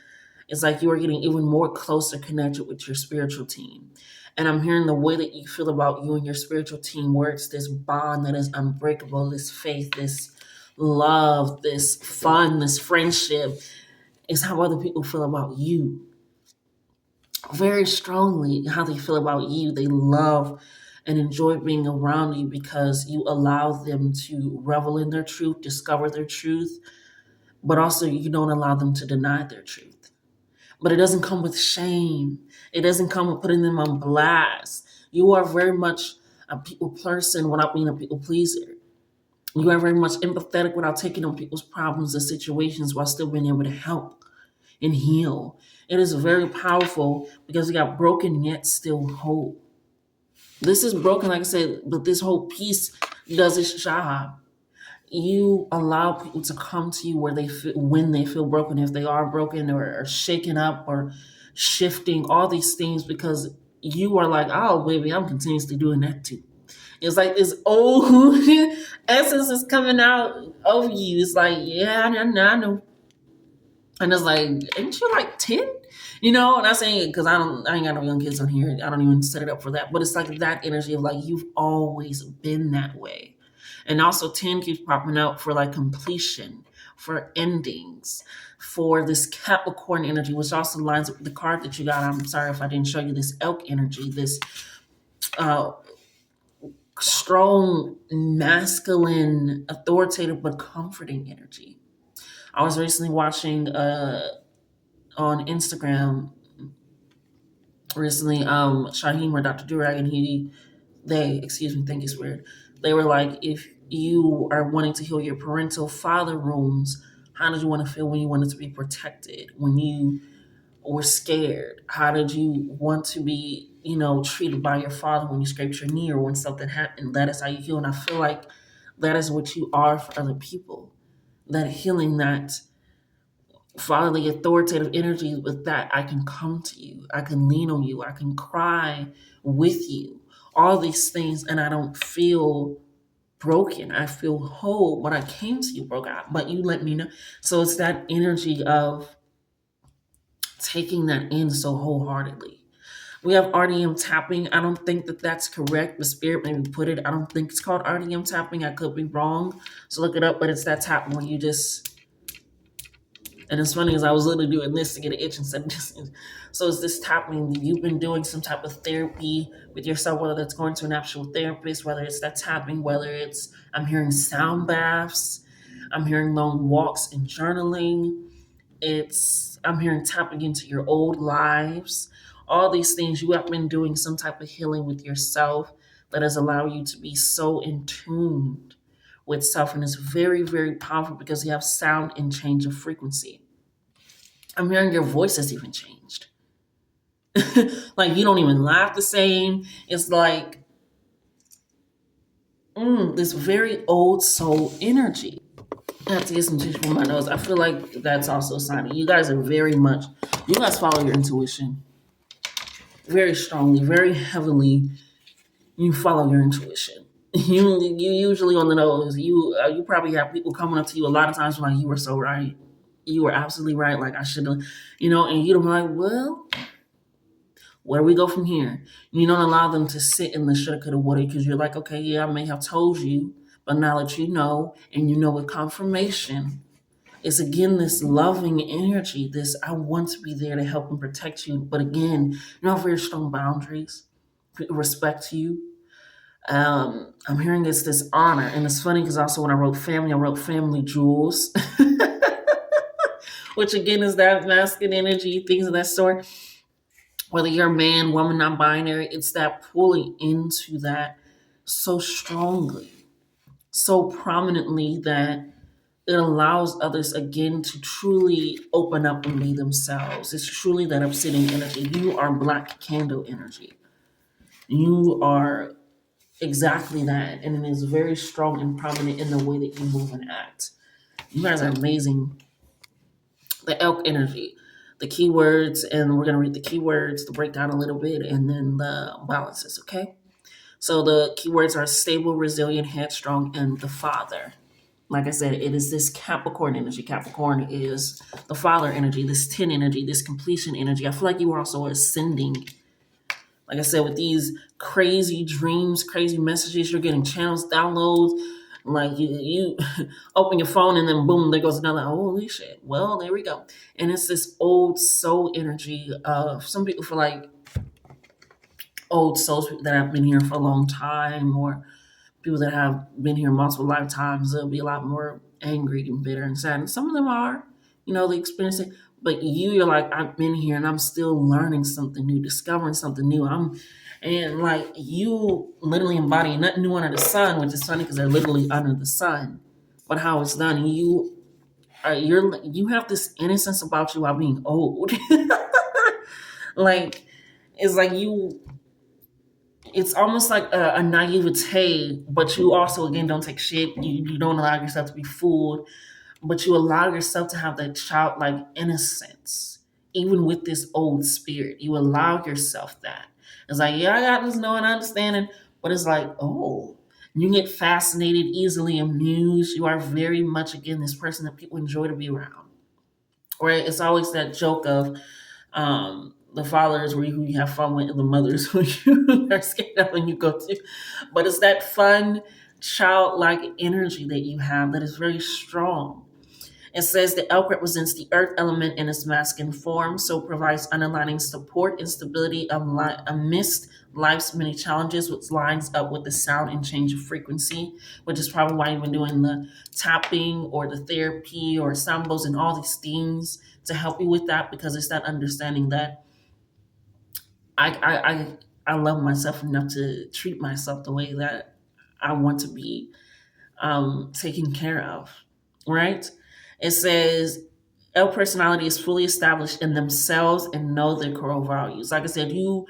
It's like you are getting even more closer connected with your spiritual team. And I'm hearing the way that you feel about you and your spiritual team, where it's this bond that is unbreakable, this faith, this love, this fun, this friendship, is how other people feel about you. Very strongly, how they feel about you. They love and enjoy being around you because you allow them to revel in their truth, discover their truth, but also you don't allow them to deny their truth. But it doesn't come with shame. It doesn't come with putting them on blast. You are very much a people person without being a people pleaser. You are very much empathetic without taking on people's problems and situations while still being able to help and heal. It is very powerful because you got broken yet still whole. This is broken, like I said, but this whole piece does its job. You allow people to come to you where they feel, when they feel broken, if they are broken or shaken up or shifting, all these things, because you are like, oh, baby, I'm continuously doing that too. It's like this old essence is coming out of you. It's like, yeah, I know. And it's like, ain't you like 10? And I'm saying it because I ain't got no young kids on here. I don't even set it up for that. But it's like that energy of like, you've always been that way. And also 10 keeps popping out for like completion, for endings, for this Capricorn energy, which also lines up with the card that you got. I'm sorry if I didn't show you this elk energy, this uh, strong, masculine, authoritative, but comforting energy. I was recently watching on Instagram recently, Shaheem or Dr. Durag, and they, excuse me, think it's weird. They were like, if you are wanting to heal your parental father wounds, how did you want to feel when you wanted to be protected? When you were scared? How did you want to be, treated by your father when you scraped your knee or when something happened? That is how you heal. And I feel like that is what you are for other people. That healing, that fatherly authoritative energy, with that I can come to you, I can lean on you, I can cry with you, all these things, and I don't feel broken. I feel whole when I came to you, bro God, but you let me know. So it's that energy of taking that in so wholeheartedly. We have RDM tapping. I don't think that that's correct. The spirit made me put it. I don't think it's called RDM tapping. I could be wrong. So look it up, but it's that tap where you just, and it's funny, as I was literally doing this to get an itch and said this. So it's this tapping. You've been doing some type of therapy with yourself, whether that's going to an actual therapist, whether it's that tapping, whether it's, I'm hearing sound baths, I'm hearing long walks and journaling. I'm hearing tapping into your old lives. All these things, you have been doing some type of healing with yourself that has allowed you to be so in tune with self. And it's very, very powerful because you have sound and change of frequency. I'm hearing your voice has even changed. Like you don't even laugh the same. It's like this very old soul energy. I have to get some tissue from my nose. I feel like that's also a sign. You guys are you guys follow your intuition very strongly, very heavily. You follow your intuition. You usually on the nose. You probably have people coming up to you a lot of times like, you were so right. You were absolutely right. Like I should have, and you're like, well, where do we go from here? You don't allow them to sit in the shoulda, coulda, woulda, because you're like, okay, yeah, I may have told you, but now that you know, and you know with confirmation, it's again this loving energy, this I want to be there to help and protect you. But again, very strong boundaries, respect you. I'm hearing it's this honor. And it's funny because also when I wrote family jewels, which again is that masculine energy, things of that sort. Whether you're a man, woman, non binary, it's that pulling into that so strongly, so prominently that it allows others again to truly open up and be themselves. It's truly that obsidian energy. You are black candle energy. You are exactly that. And it is very strong and prominent in the way that you move and act. You guys are amazing. The elk energy, the keywords, and we're going to read the keywords to break down a little bit and then the balances, okay? So the keywords are stable, resilient, headstrong, and the father. Like I said, it is this Capricorn energy. Capricorn is the father energy, this 10 energy, this completion energy. I feel like you are also ascending. Like I said, with these crazy dreams, crazy messages, you're getting channels, downloads. Like you open your phone and then boom, there goes another. Holy shit. Well, there we go. And it's this old soul energy of some people feel like old souls that have been here for a long time, or people that have been here multiple lifetimes, they'll be a lot more angry and bitter and sad. And some of them are, they experience it. But you're like, I've been here and I'm still learning something new, discovering something new. And like you literally embody nothing new under the sun, which is funny because they're literally under the sun. But how it's done, you have this innocence about you while being old. Like it's like it's almost like a naivete, but you also again don't take shit. You don't allow yourself to be fooled, but you allow yourself to have that childlike innocence, even with this old spirit. You allow yourself that. It's like, yeah, I got this knowing, understanding, but it's like, oh, you get fascinated, easily amused. You are very much again this person that people enjoy to be around. Right? It's always that joke of the fathers where you have fun with, and the mothers who you are scared of when you go to. But it's that fun, childlike energy that you have that is very strong. It says the elk represents the earth element in its masculine form, so provides underlining support and stability amidst life's many challenges, which lines up with the sound and change of frequency, which is probably why you've been doing the tapping or the therapy or sambos and all these things to help you with that, because it's that understanding that I love myself enough to treat myself the way that I want to be taken care of, right? It says L personality is fully established in themselves and know their core values. Like I said, you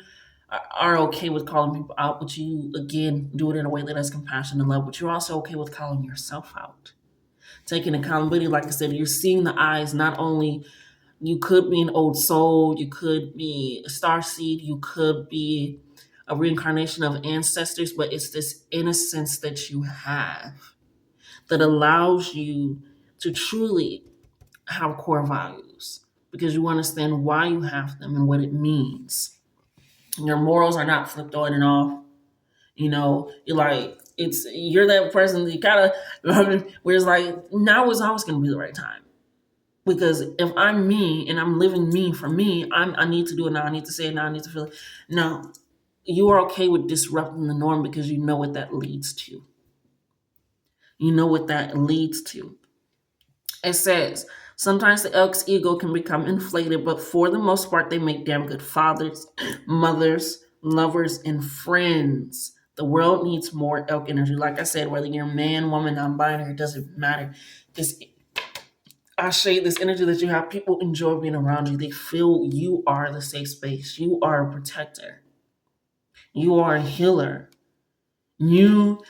are okay with calling people out, but you again do it in a way that has compassion and love. But you're also okay with calling yourself out, taking accountability. Like I said, you're seeing the eyes. Not only you could be an old soul, you could be a star seed, you could be a reincarnation of ancestors, but it's this innocence that you have that allows you to truly have core values because you understand why you have them and what it means. Your morals are not flipped on and off. You're like, you're that person that you kind of, where it's like, now is always going to be the right time. Because if I'm me and I'm living me for me, I need to do it now. I need to say it now. I need to feel it. No, you are okay with disrupting the norm because you know what that leads to. You know what that leads to. It says, sometimes the elk's ego can become inflated, but for the most part, they make damn good fathers, mothers, lovers, and friends. The world needs more elk energy. Like I said, whether you're a man, woman, non-binary, it doesn't matter. I shade this energy that you have. People enjoy being around you. They feel you are the safe space. You are a protector. You are a healer. You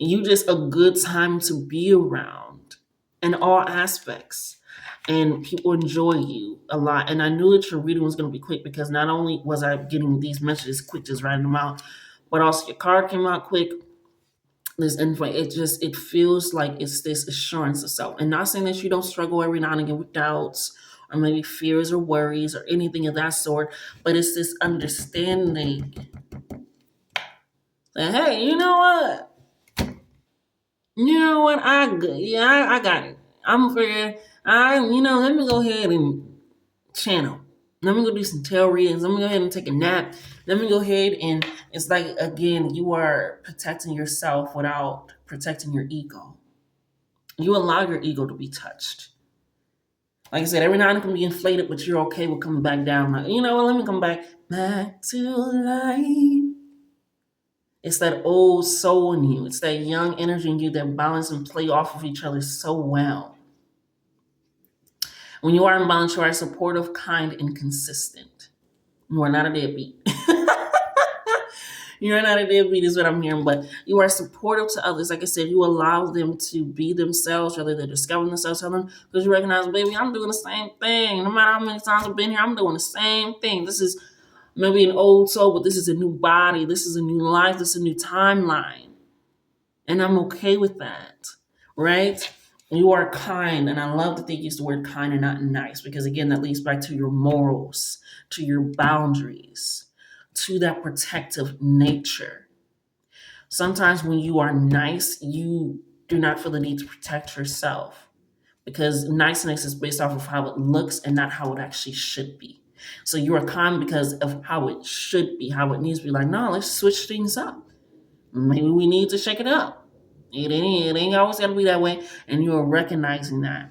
just a good time to be around in all aspects. And people enjoy you a lot. And I knew that your reading was going to be quick because not only was I getting these messages quick, just writing them out, but also your card came out quick. This info, it feels like it's this assurance of self. And not saying that you don't struggle every now and again with doubts or maybe fears or worries or anything of that sort, but it's this understanding that, hey, you know what? I got it. I'm figuring, let me go ahead and channel. Let me go do some tail readings. Let me go ahead and take a nap. Let me go ahead and it's like, again, you are protecting yourself without protecting your ego. You allow your ego to be touched. Like I said, every now and then it can be inflated, but you're okay with coming back down. Like, let me come back to life. It's that old soul in you. It's that young energy in you that balance and play off of each other so well. When you are in balance, you are supportive, kind, and consistent. You are not a deadbeat. You're not a deadbeat is what I'm hearing, but you are supportive to others. Like I said, you allow them to be themselves, whether they're discovering themselves, because you recognize, baby, I'm doing the same thing. No matter how many times I've been here, I'm doing the same thing. This is maybe an old soul, but this is a new body. This is a new life. This is a new timeline. And I'm okay with that, right? You are kind, and I love that they use the word kind and not nice, because again, that leads back to your morals, to your boundaries, to that protective nature. Sometimes when you are nice, you do not feel the need to protect yourself, because niceness is based off of how it looks and not how it actually should be. So you are kind because of how it should be, how it needs to be. Like, no, let's switch things up. Maybe we need to shake it up. It ain't always got to be that way. And you are recognizing that.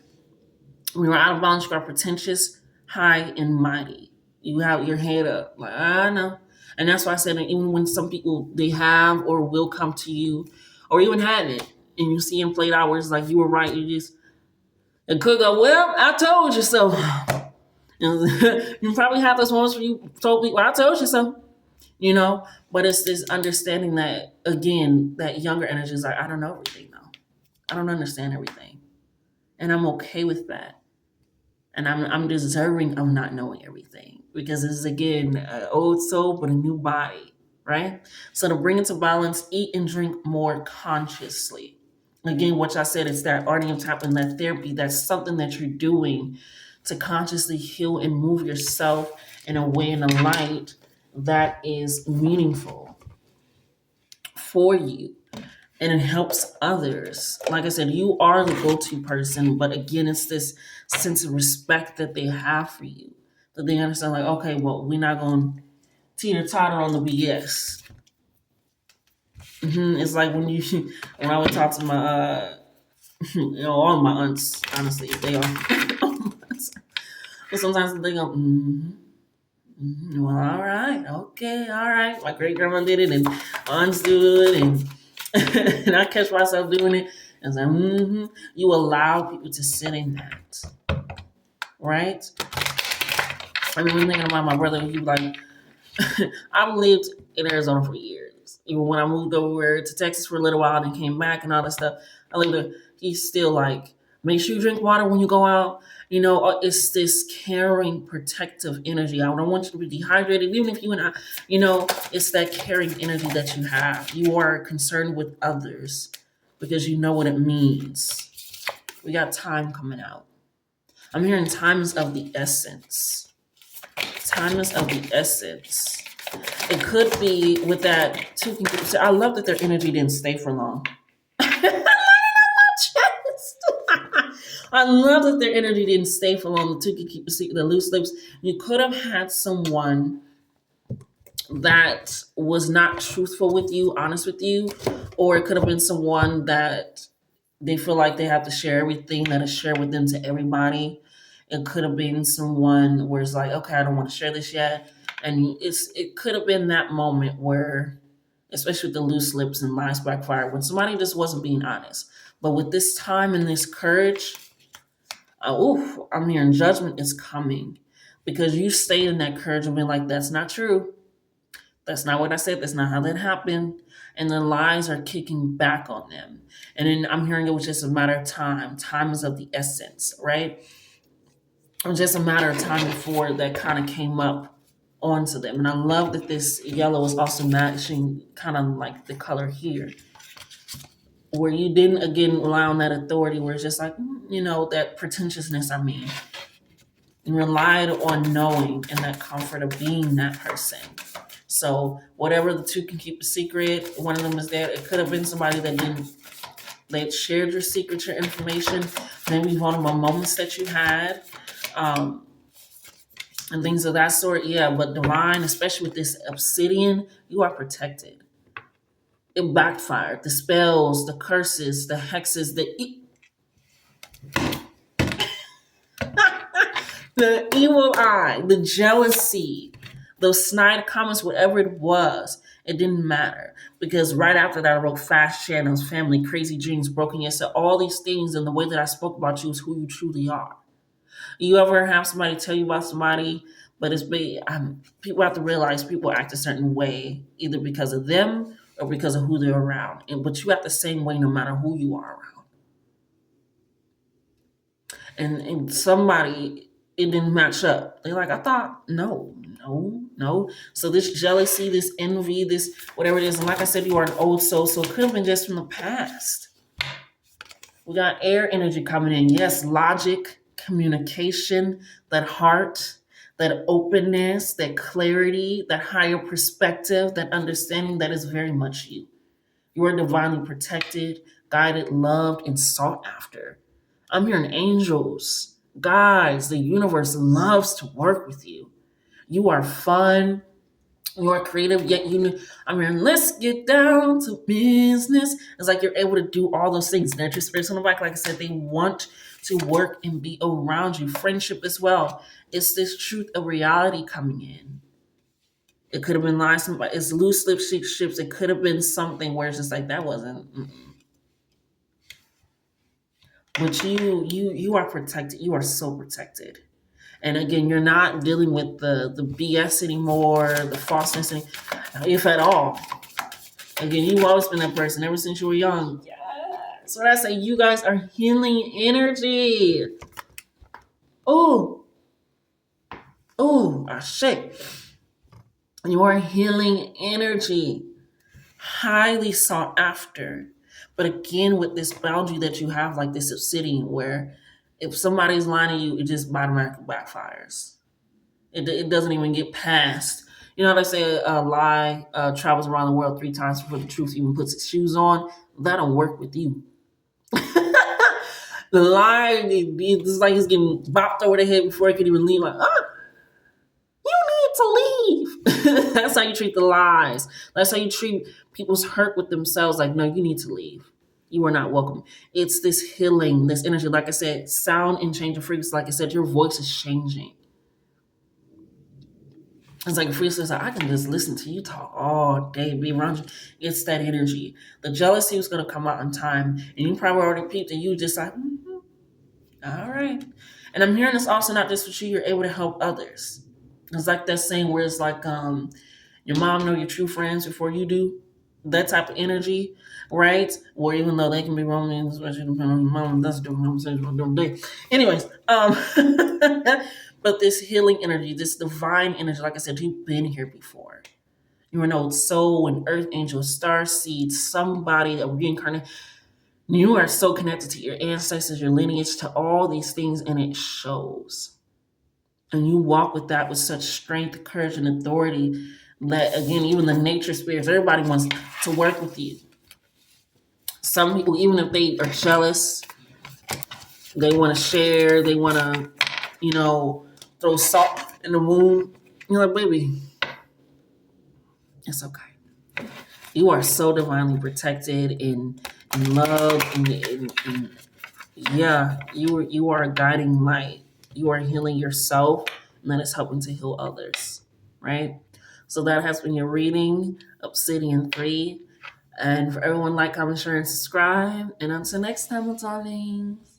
When you're out of balance, you are pretentious, high, and mighty. You have your head up. Like, I know. And that's why I said that even when some people, they have or will come to you, or even had it, and you see them played out where it's like, you were right, it could go, well, I told you so. You probably have those moments where you told me, well, I told you so. But it's this understanding that, again, that younger energy is like, I don't know everything though. I don't understand everything. And I'm okay with that. And I'm deserving of not knowing everything, because this is, again, an old soul but a new body, right? So to bring it to balance, eat and drink more consciously. Again, what I said, it's that RDM tapping, that therapy. That's something that you're doing to consciously heal and move yourself in a way, in a light that is meaningful for you, and it helps others. Like I said, you are the go-to person, but again, it's this sense of respect that they have for you, that they understand, like, okay, well, we're not going to teeter-totter on the BS. It's like when I would talk to my, all of my aunts, honestly, they are. But sometimes they go, well, all right, okay, all right. My great grandma did it, and aunts do it, and And I catch myself doing it. And I'm like, you allow people to sit in that, right? I mean, when thinking about my brother, he was like, I've lived in Arizona for years. Even when I moved over to Texas for a little while and came back and all that stuff, I lived there. He's still like, make sure you drink water when you go out. It's this caring, protective energy. I don't want you to be dehydrated, even if you and I, it's that caring energy that you have. You are concerned with others because you know what it means. We got time coming out. I'm hearing time is of the essence. Time is of the essence. It could be with that two people. I love that their energy didn't stay for long. I love that their energy didn't stay for long. The two can keep the secret, the loose lips. You could have had someone that was not truthful with you, honest with you, or it could have been someone that they feel like they have to share everything that is shared with them to everybody. It could have been someone where it's like, okay, I don't want to share this yet. And it could have been that moment where, especially with the loose lips and lies backfire, when somebody just wasn't being honest. But with this time and this courage, I'm hearing judgment is coming because you stayed in that courage and been like, that's not true. That's not what I said. That's not how that happened. And the lies are kicking back on them. And then I'm hearing it was just a matter of time. Time is of the essence, right? It was just a matter of time before that kind of came up onto them. And I love that this yellow is also matching kind of like the color here, where you didn't again rely on that authority, where it's just like, that pretentiousness, and relied on knowing and that comfort of being that person. So whatever the two can keep a secret, one of them is there. It could have been somebody that shared your secret, your information, maybe vulnerable moments that you had, and things of that sort. Yeah, but divine, especially with this obsidian, you are protected. It backfired. The spells, the curses, the hexes, the evil eye, the jealousy, those snide comments, whatever it was, it didn't matter. Because right after that, I wrote fast channels, family, crazy dreams, broken yes. So all these things and the way that I spoke about you is who you truly are. You ever have somebody tell you about somebody, but people have to realize people act a certain way, either because of them or because of who they're around. But you act the same way no matter who you are around. And somebody, it didn't match up. They're like, I thought, no, no, no. So this jealousy, this envy, this whatever it is, and like I said, you are an old soul, so it could have been just from the past. We got air energy coming in. Yes, logic, communication, that heart, that openness, that clarity, that higher perspective, that understanding, that is very much you. You are divinely protected, guided, loved, and sought after. I'm hearing angels, guides, the universe loves to work with you. You are fun. You are creative, yet I'm hearing, let's get down to business. It's like you're able to do all those things. Nurture spirits on the back, like I said, they want to work and be around you. Friendship as well. It's this truth of reality coming in. It could have been lies, it's loose lip ships. It could have been something where it's just like that wasn't. But you are protected. You are so protected. And again, you're not dealing with the BS anymore, the falseness, if at all. Again, you've always been that person ever since you were young. Yeah. So I say you guys are healing energy. Shit. You are healing energy. Highly sought after. But again, with this boundary that you have, like this obsidian, where if somebody's lying to you, it just automatically backfires. It doesn't even get past. You know how they say a lie travels around the world 3 times before the truth even puts its shoes on? That don't work with you. The lie, it's like it's getting bopped over the head before it can even leave. Like, you need to leave. That's how you treat the lies. That's how you treat people's hurt with themselves. Like, no, you need to leave. You are not welcome. It's this healing, this energy. Like I said, sound and change of frequency. Like I said, your voice is changing. It's like Free says, I can just listen to you talk all day, be around you. It's that energy. The jealousy was going to come out in time, and you probably already peeped, and you just like, all right. And I'm hearing this also not just for you, you're able to help others. It's like that saying where it's like, your mom know your true friends before you do. That type of energy, right? Or even though they can be wrong, especially depending on your mom, that's a different conversation for a different day. Anyways, but this healing energy, this divine energy, like I said, you've been here before. You are an old soul, an earth angel, star seed, somebody that reincarnated. You are so connected to your ancestors, your lineage, to all these things, and it shows. And you walk with that with such strength, courage, and authority that, again, even the nature spirits, everybody wants to work with you. Some people, even if they are jealous, they want to share, they want to, throw salt in the wound. You're like, baby, it's okay. You are so divinely protected and loved, and yeah, you are a guiding light. You are healing yourself, and that is helping to heal others, right? So that has been your reading, Obsidian 3. And for everyone, like, comment, share, and subscribe. And until next time, my darlings.